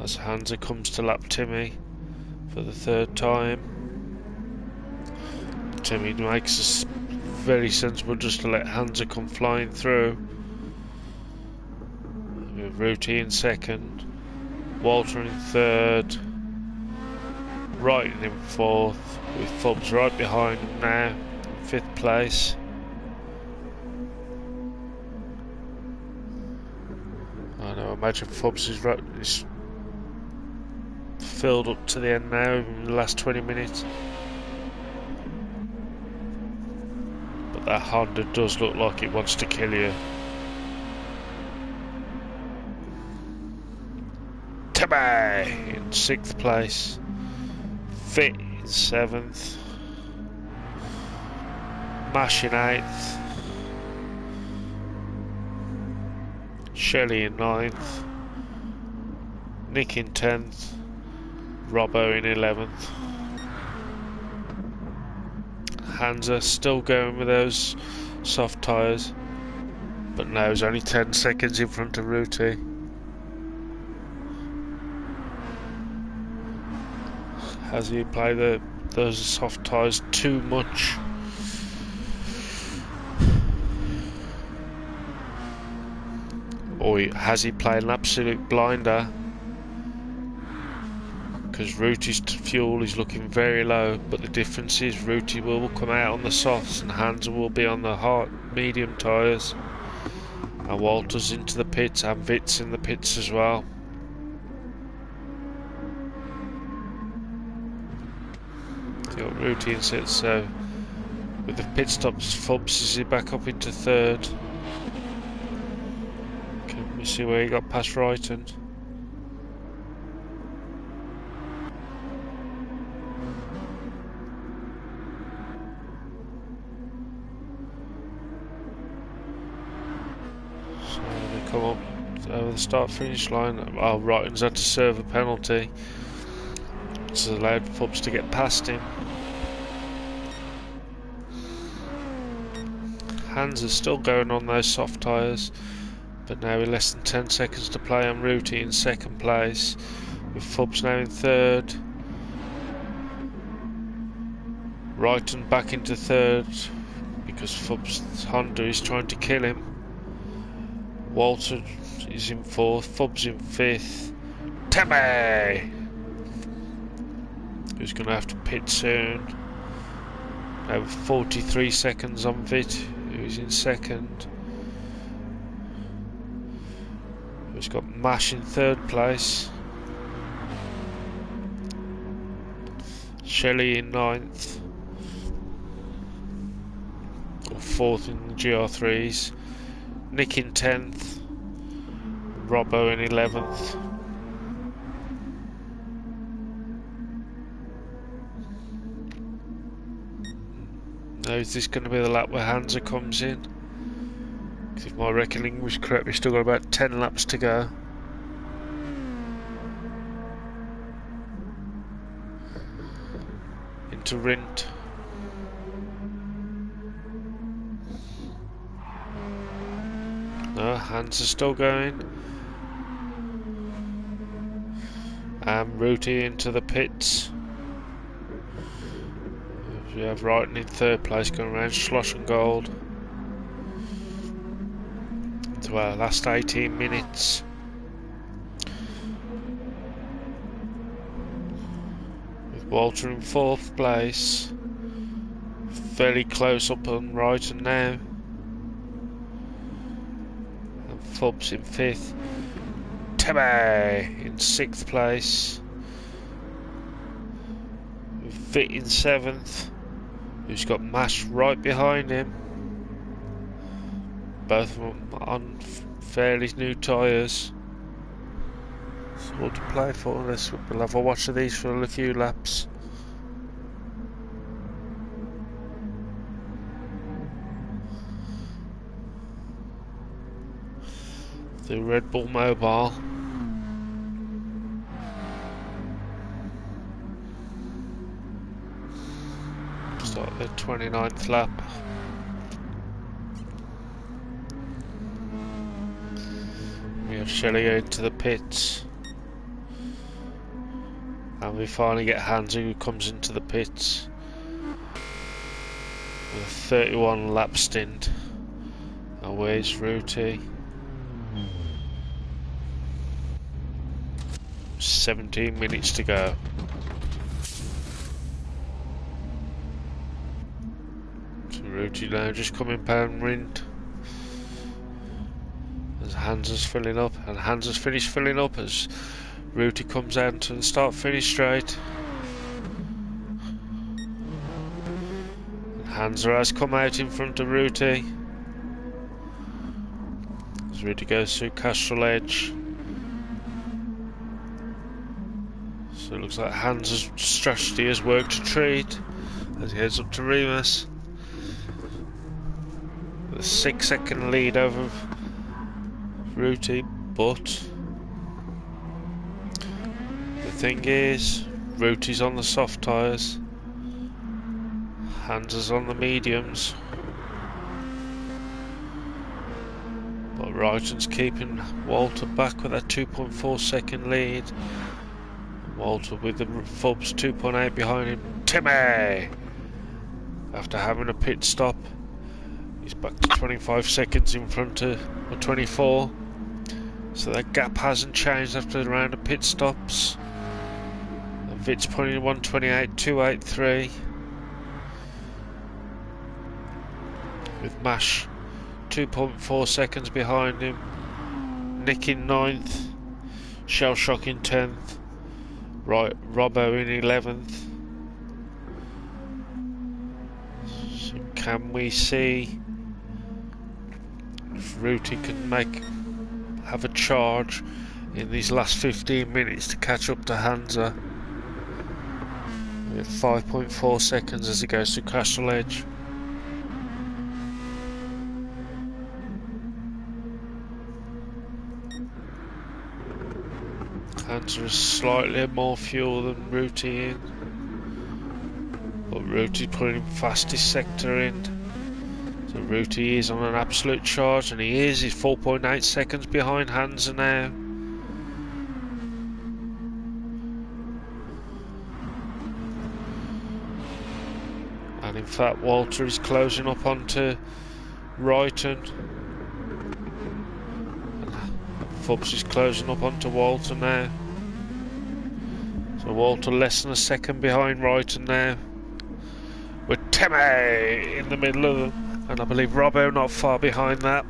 As Hansa comes to lap Timmy for the 3rd time. Timmy makes it very sensible just to let Hansa come flying through. With Rooty in 2nd. Walter in 3rd, Wrighton in 4th, with Fubs right behind him now, in 5th place. I know, I imagine Fubs is filled up to the end now in the last 20 minutes. But that Honda does look like it wants to kill you. Timmy in 6th place, Fit in 7th, Mash in 8th, Shelley in 9th, Nick in 10th, Robbo in 11th. Hansa still going with those soft tyres, but now he's only 10 seconds in front of Rooty. Has he played those soft tyres too much? Or has he played an absolute blinder? Because Rooty's fuel is looking very low, but the difference is Rooty will come out on the softs and Hansa will be on the hard medium tyres. And Walter's into the pits and Vit's in the pits as well. Got Rooty in 6th, so With the pit stops, Fubs is he back up into third. Can we see where he got past Righton? So they come up over the start finish line. Oh, Righton's had to serve a penalty, which has allowed Fubs to get past him. Hands are still going on those soft tyres, but now with less than 10 seconds to play on Rooty in second place, with Fubs now in third. Righton back into third because Fubs' Honda is trying to kill him. Walter is in fourth, Fubs in fifth. Tammy! Who's going to have to pit soon. Over 43 seconds on Vit, who's in second. Who's got Mash in third place. Shelley in ninth. Or fourth in the GR3s. Nick in 10th. Robbo in 11th. Now is this going to be the lap where Hansa comes in? Because if my reckoning was correct, we've still got about 10 laps to go. Into Rint. No, Hansa still going. And Rooty into the pits. We have Righton in third place going around Slosh and Gold. To our last 18 minutes. With Walter in fourth place. Very close up on Righton now. And Fubs in fifth. Tebbe in sixth place. With Fit in seventh. Who's got Mash right behind him. Both of them on fairly new tyres. So what to play for? We'll have a watch of these for a few laps. The Red Bull Mobile. Start the 29th lap. We have Shelley going to the pits. And we finally get Hansa who comes into the pits. With a 31 lap stint. And where's Rooty? 17 minutes to go. Rooty now just coming pound Rint. As Hansa's filling up, and Hansa's finished filling up as Rooty comes out to the start finish straight. And Hansa has come out in front of Rooty. As Rooty goes through Castrol Edge. So it looks like Hansa's strategy has worked a treat as he heads up to Remus. A 6-second lead over Rooty, but the thing is, Rooty's on the soft tyres, Hansa's on the mediums, but Righton's keeping Walter back with that 2.4 second lead. Walter with the Fubs 2.8 behind him. Timmy! After having a pit stop. He's back to 25 seconds in front of, or 24. So that gap hasn't changed after the round of pit stops. And Vit's putting 128.283. With Mash 2.4 seconds behind him. Nick in 9th. Shell Shock in 10th. Right, Robbo in 11th. Can we see if Rooty can have a charge in these last 15 minutes to catch up to Hansa? We have 5.4 seconds as he goes to Castle Edge. Hansa is slightly more fuel than Rooty in, but Rooty putting fastest sector in. So Rooty is on an absolute charge, and he is. He's 4.8 seconds behind Hansa now. And in fact, Walter is closing up onto Wrighton. Fubbs is closing up onto Walter now. So Walter less than a second behind Wrighton now, with Timmy in the middle of them, and I believe Robbo not far behind that.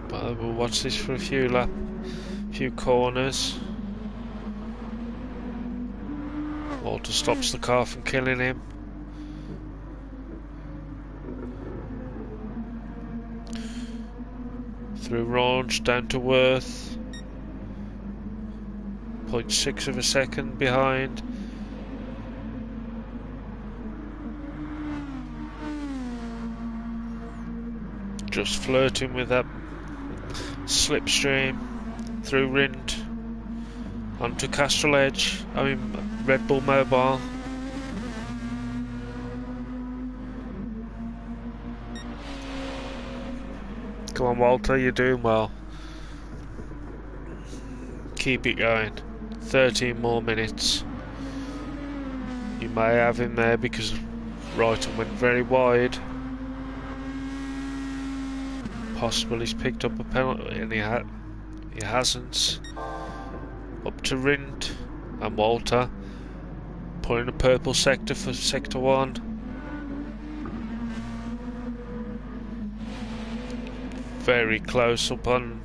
But we'll watch this for a few corners. Walter stops the car from killing him. Through Ranch down to Worth, 0.6 of a second behind. Just flirting with that slipstream through Rind onto Castrol Edge. Red Bull Mobile. Come on, Walter, you're doing well. Keep it going. 13 more minutes. You may have him there because Wrighton went very wide. Possible he's picked up a penalty, and he hasn't. Up to Rind and Walter, putting a purple sector for sector 1. Very close up on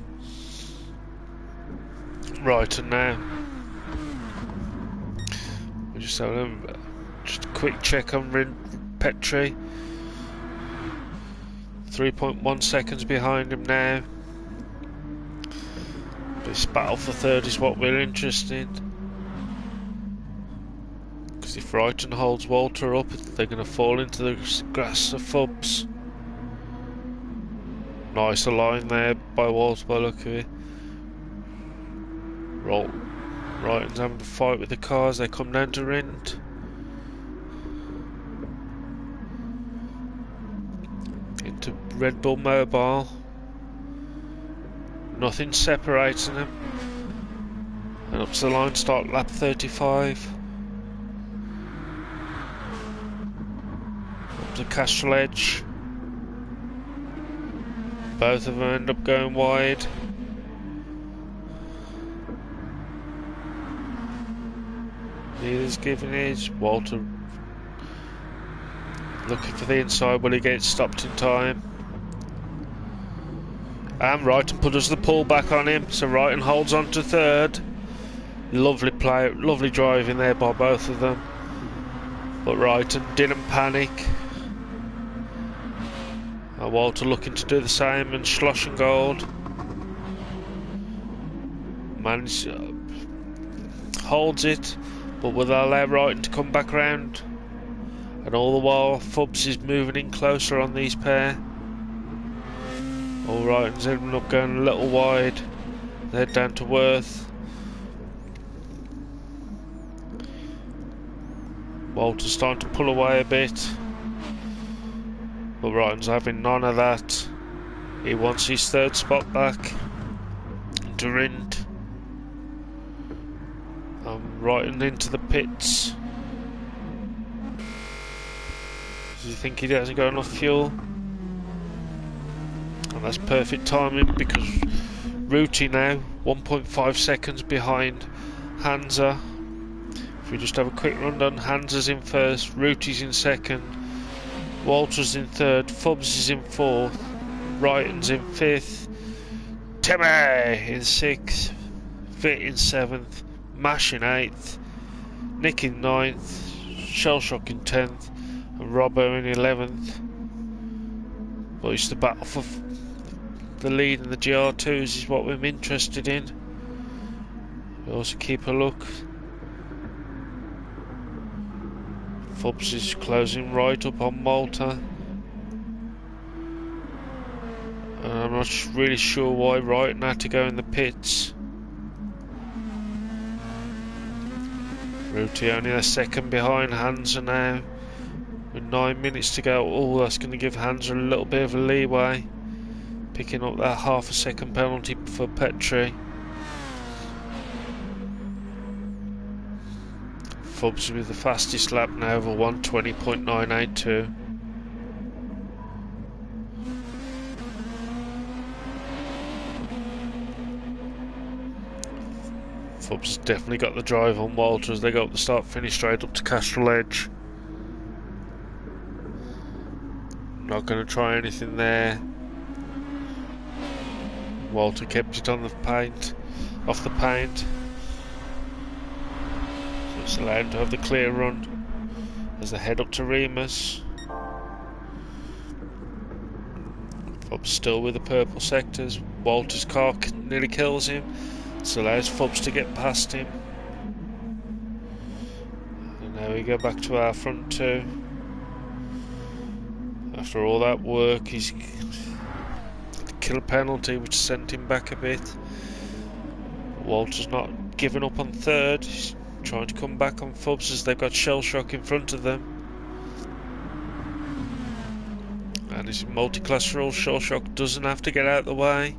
Wrighton now. We just have just a quick check on Petrie. 3.1 seconds behind him now. This battle for third is what we're interested in, because if Wrighton holds Walter up, they're going to fall into the grass of Fubbs. Nice line there by Walter by the look of it. Wrighton's having to fight with the cars. They come down to Rind. Into Red Bull Mobile. Nothing separating them. And up to the line, start lap 35. Up to Castrol Edge. Both of them end up going wide. Neither's giving his. Walter looking for the inside. Will he get stopped in time? And Wrighton put us the pull back on him, so Wrighton holds on to third. Lovely play, lovely driving there by both of them. But Wrighton didn't panic. And Walter looking to do the same, and Schloss and Gold holds it, but will they allow Wrighton to come back round? And all the while Fubbs is moving in closer on these pair. All Wrighton's ending up going a little wide. They're down to Worth. Walter's starting to pull away a bit, but Wrighton's having none of that. He wants his third spot back. To Rind. Wrighton into the pits. Does he think he hasn't got enough fuel? And that's perfect timing, because Rooty now 1.5 seconds behind Hansa. If we just have a quick rundown, Hansa's in first, Rooty's in second, Walter's in third, Fubbs is in fourth, Wrighton's in fifth, Timmy in sixth, Fit in seventh, Mash in eighth, Nick in ninth, Shellshock in 10th, and Robbo in 11th. But it's the battle for the lead in the GR2s is what we're interested in. We also keep a look. Fubs is closing right up on Malta. And I'm not really sure why Wrighton had to go in the pits. Ruti only a second behind Hansa now, with 9 minutes to go. Oh, that's going to give Hansa a little bit of a leeway, picking up that half a second penalty for Petri. Fubs with the fastest lap now over 1:20.982. Fubs has definitely got the drive on Walter as they go up the start finish straight up to Castrol Edge. Not going to try anything there. Walter kept it on the paint, off the paint. So it's allowed him to have the clear run as they head up to Remus. Fubs still with the purple sectors. Walter's car nearly kills him. This allows Fubs to get past him. And now we go back to our front two. After all that work, he's kill a penalty which sent him back a bit. Walter's not giving up on third. He's trying to come back on Fubs as they've got Shellshock in front of them. And it's a multi-class rule. Shellshock doesn't have to get out of the way.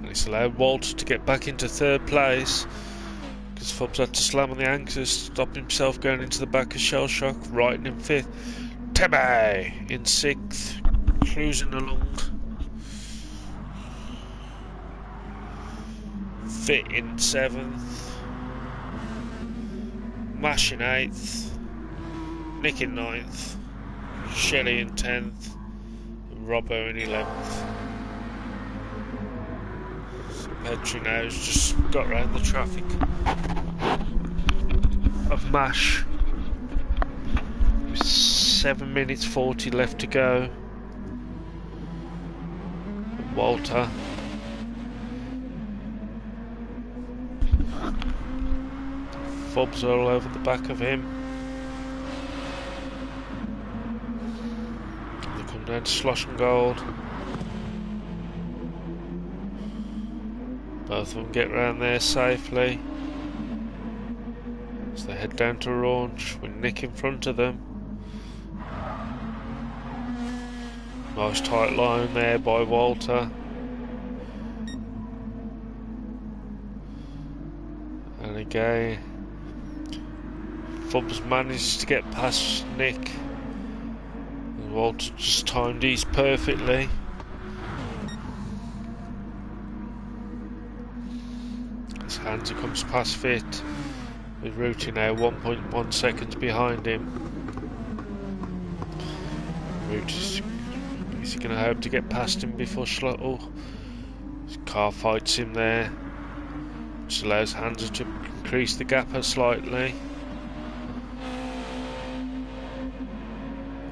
It's allowed Walter to get back into third place because Fubs had to slam on the anchors, stop himself going into the back of Shellshock. Wrighton in 5th, Tebe in 6th, cruising along. Fit in 7th, Mash in 8th, Nick in 9th, Shelley in 10th, and Robbo in 11th. Petri now has just got round the traffic of Mash. With 7 minutes 40 left to go. And Walter Fubs all over the back of him. They come down to Slosh and Gold. Both of them get round there safely. So they head down to Raunch with Nick in front of them. Nice tight line there by Walter. And again, Fubs manages to get past Nick. And Walter just timed his perfectly. Hansa comes past Fit with Ruti now 1.1 seconds behind him. Ruti's is going to hope to get past him before his car fights him there, which allows Hansa to increase the gap slightly.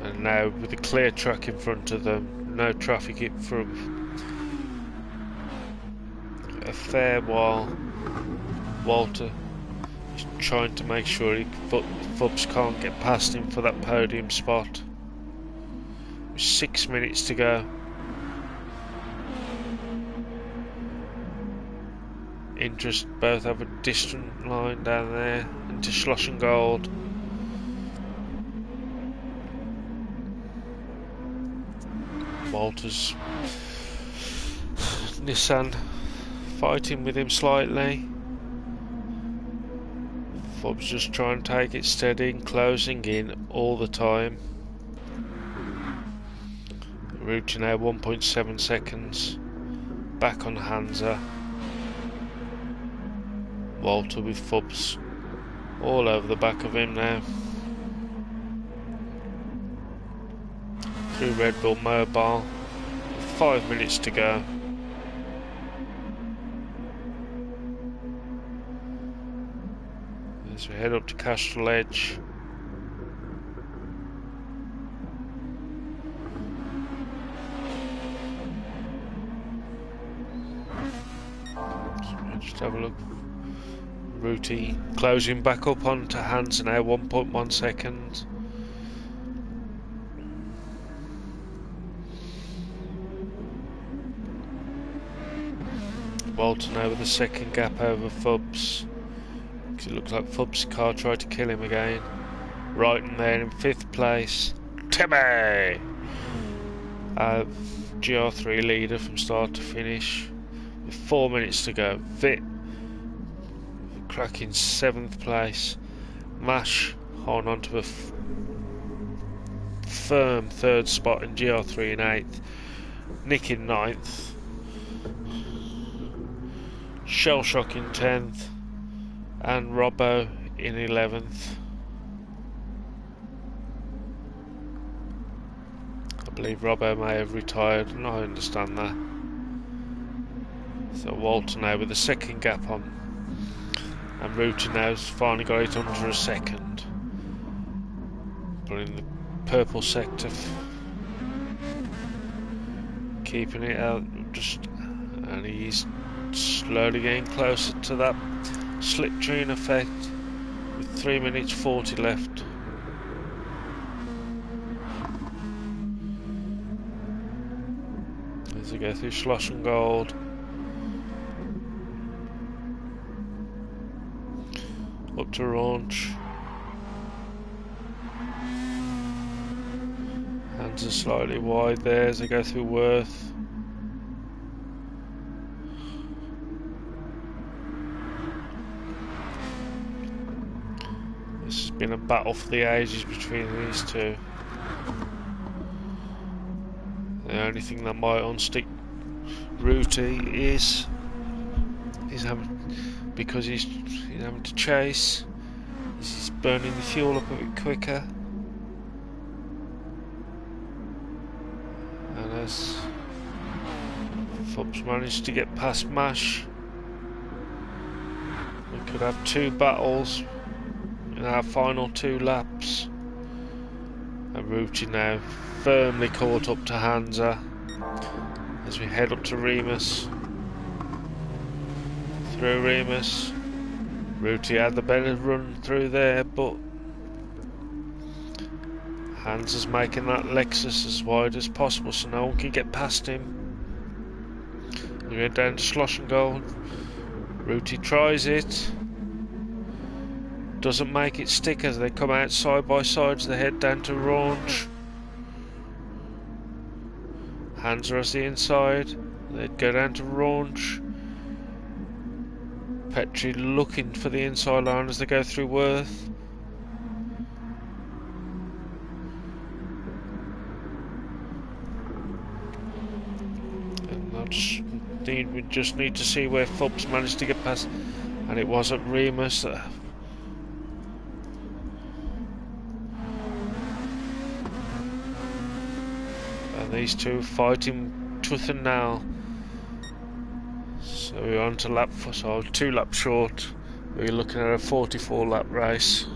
And now with a clear track in front of them, no traffic in from a fair while. Walter is trying to make sure Fubs can't get past him for that podium spot. With 6 minutes to go. Interest both have a distant line down there into Schloss and Gold. Walter's Nissan fighting with him slightly. Fubs just trying to take it steady and closing in all the time. Ruti now 1.7 seconds. Back on Hansa. Walter with Fubs all over the back of him now. Through Red Bull Mobile. 5 minutes to go. As we head up to Castrol Edge. Just have a look. Rooty closing back up onto Hands now, 1.1 seconds. Walter now with the second gap over Fubs. It looks like Fubs' car tried to kill him again. Right in there in 5th place. Timmy! GR3 leader from start to finish. With 4 minutes to go. Vit cracking 7th place. Mash holding on to a firm 3rd spot in GR3 in 8th. Nick in 9th. Shell Shock in 10th. And Robbo in 11th. I believe Robbo may have retired, and I understand that. So Walter now with the second gap on. And Rooty now's finally got it under a second. But in the purple sector, keeping it out, and he's slowly getting closer to that slipstream effect with 3 minutes 40 left. As we go through Slosh and Gold. Up to Raunch. Hands are slightly wide there as they go through Worth. This has been a battle for the ages between these two. The only thing that might unstick Rooty is because he's having to chase. He's burning the fuel up a bit quicker. And as Fubs managed to get past Mash, we could have 2 battles in our final 2 laps. And Rooty now firmly caught up to Hansa as we head up to Remus. Through Remus. Rooty had the better run through there, but Hansa's making that Lexus as wide as possible so no one can get past him. We go down to Slosh and Gold. Rooty tries it. Doesn't make it stick as they come out side by side as they head down to Raunch. Hansa as the inside. They'd go down to Raunch. Petrie looking for the inside line as they go through Worth. And we just need to see where Fubs managed to get past, and it was at Remus. And these two fighting tooth and nail. So we're on to lap 4, so 2 laps short. We're looking at a 44 lap race.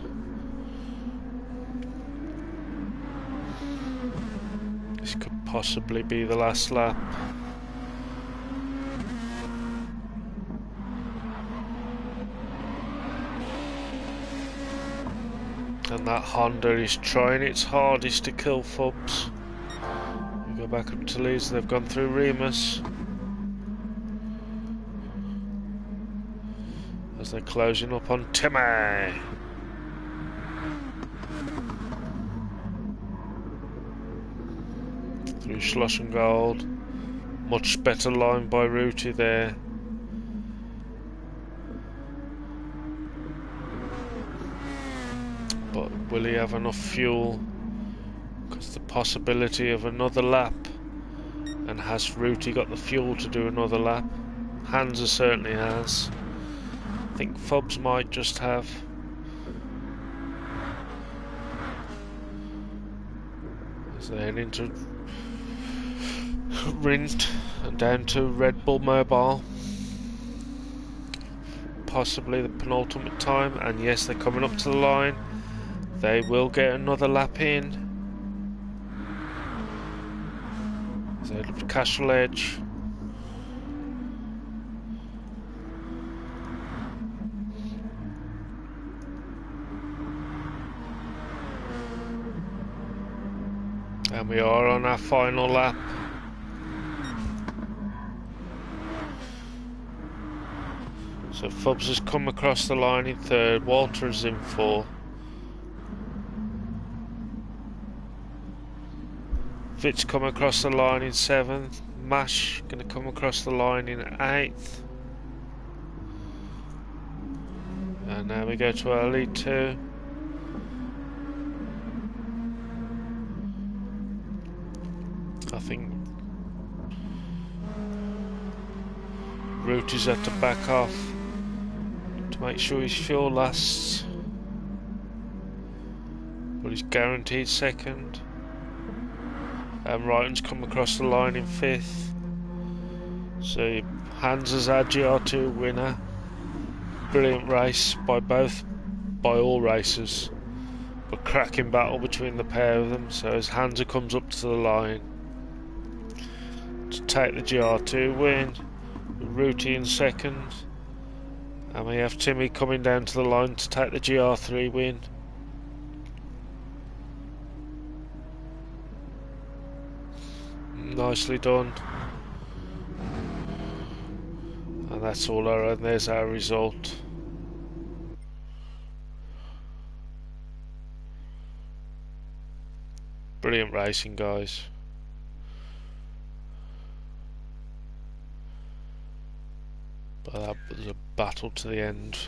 This could possibly be the last lap. And that Honda is trying its hardest to kill Fubs. We go back up to Leeds, they've gone through Remus. As they're closing up on Timmy. Through Slosh and Gold. Much better line by Rooty there. But will he have enough fuel? Because the possibility of another lap. And has Rooty got the fuel to do another lap? Hansa certainly has. I think Fubs might just have. As they head into Rint and down to Red Bull Mobile. Possibly the penultimate time, and yes, they're coming up to the line. They will get another lap in. So Castle Edge. And we are on our final lap. So Fubs has come across the line in third, Walter is in fourth. Fitz come across the line in seventh. Mash going to come across the line in eighth. And now we go to our lead two. I think Root is had to back off to make sure his fuel lasts, but he's guaranteed second. And Wrighton's come across the line in fifth. So Hans as our GR2 winner. Brilliant race by all racers, but cracking battle between the pair of them. So as Hansa comes up to the line to take the GR2 win, Rooty in second, and we have Timmy coming down to the line to take the GR3 win. Nicely done. And that's all and there's our result. Brilliant racing, guys. But that was a battle to the end.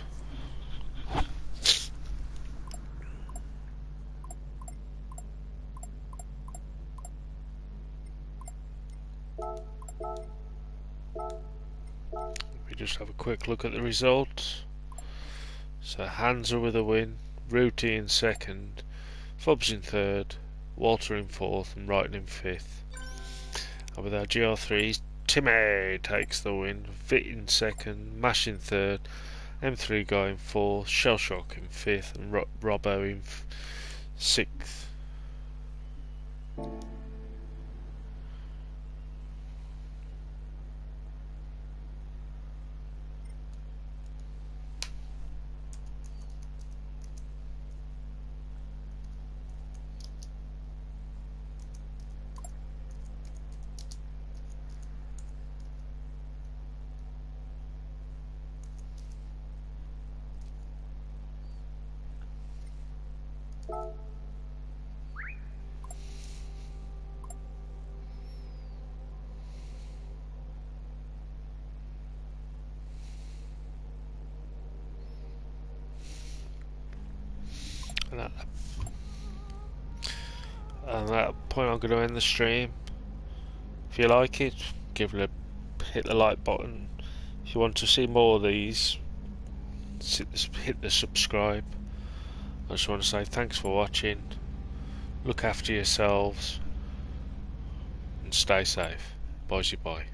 We just have a quick look at the results. So Hansa with a win, Rooty in second, Fubs in third, Walter in fourth, and Wrighton in fifth. And with our GR3s, Timmy takes the win, Fit in second, Mash in third, M3 guy in fourth, Shellshock in fifth, and Robbo in sixth. And at that point I'm going to end the stream. If you like it, hit the like button. If you want to see more of these, hit the subscribe. I just want to say thanks for watching. Look after yourselves and stay safe. Bye.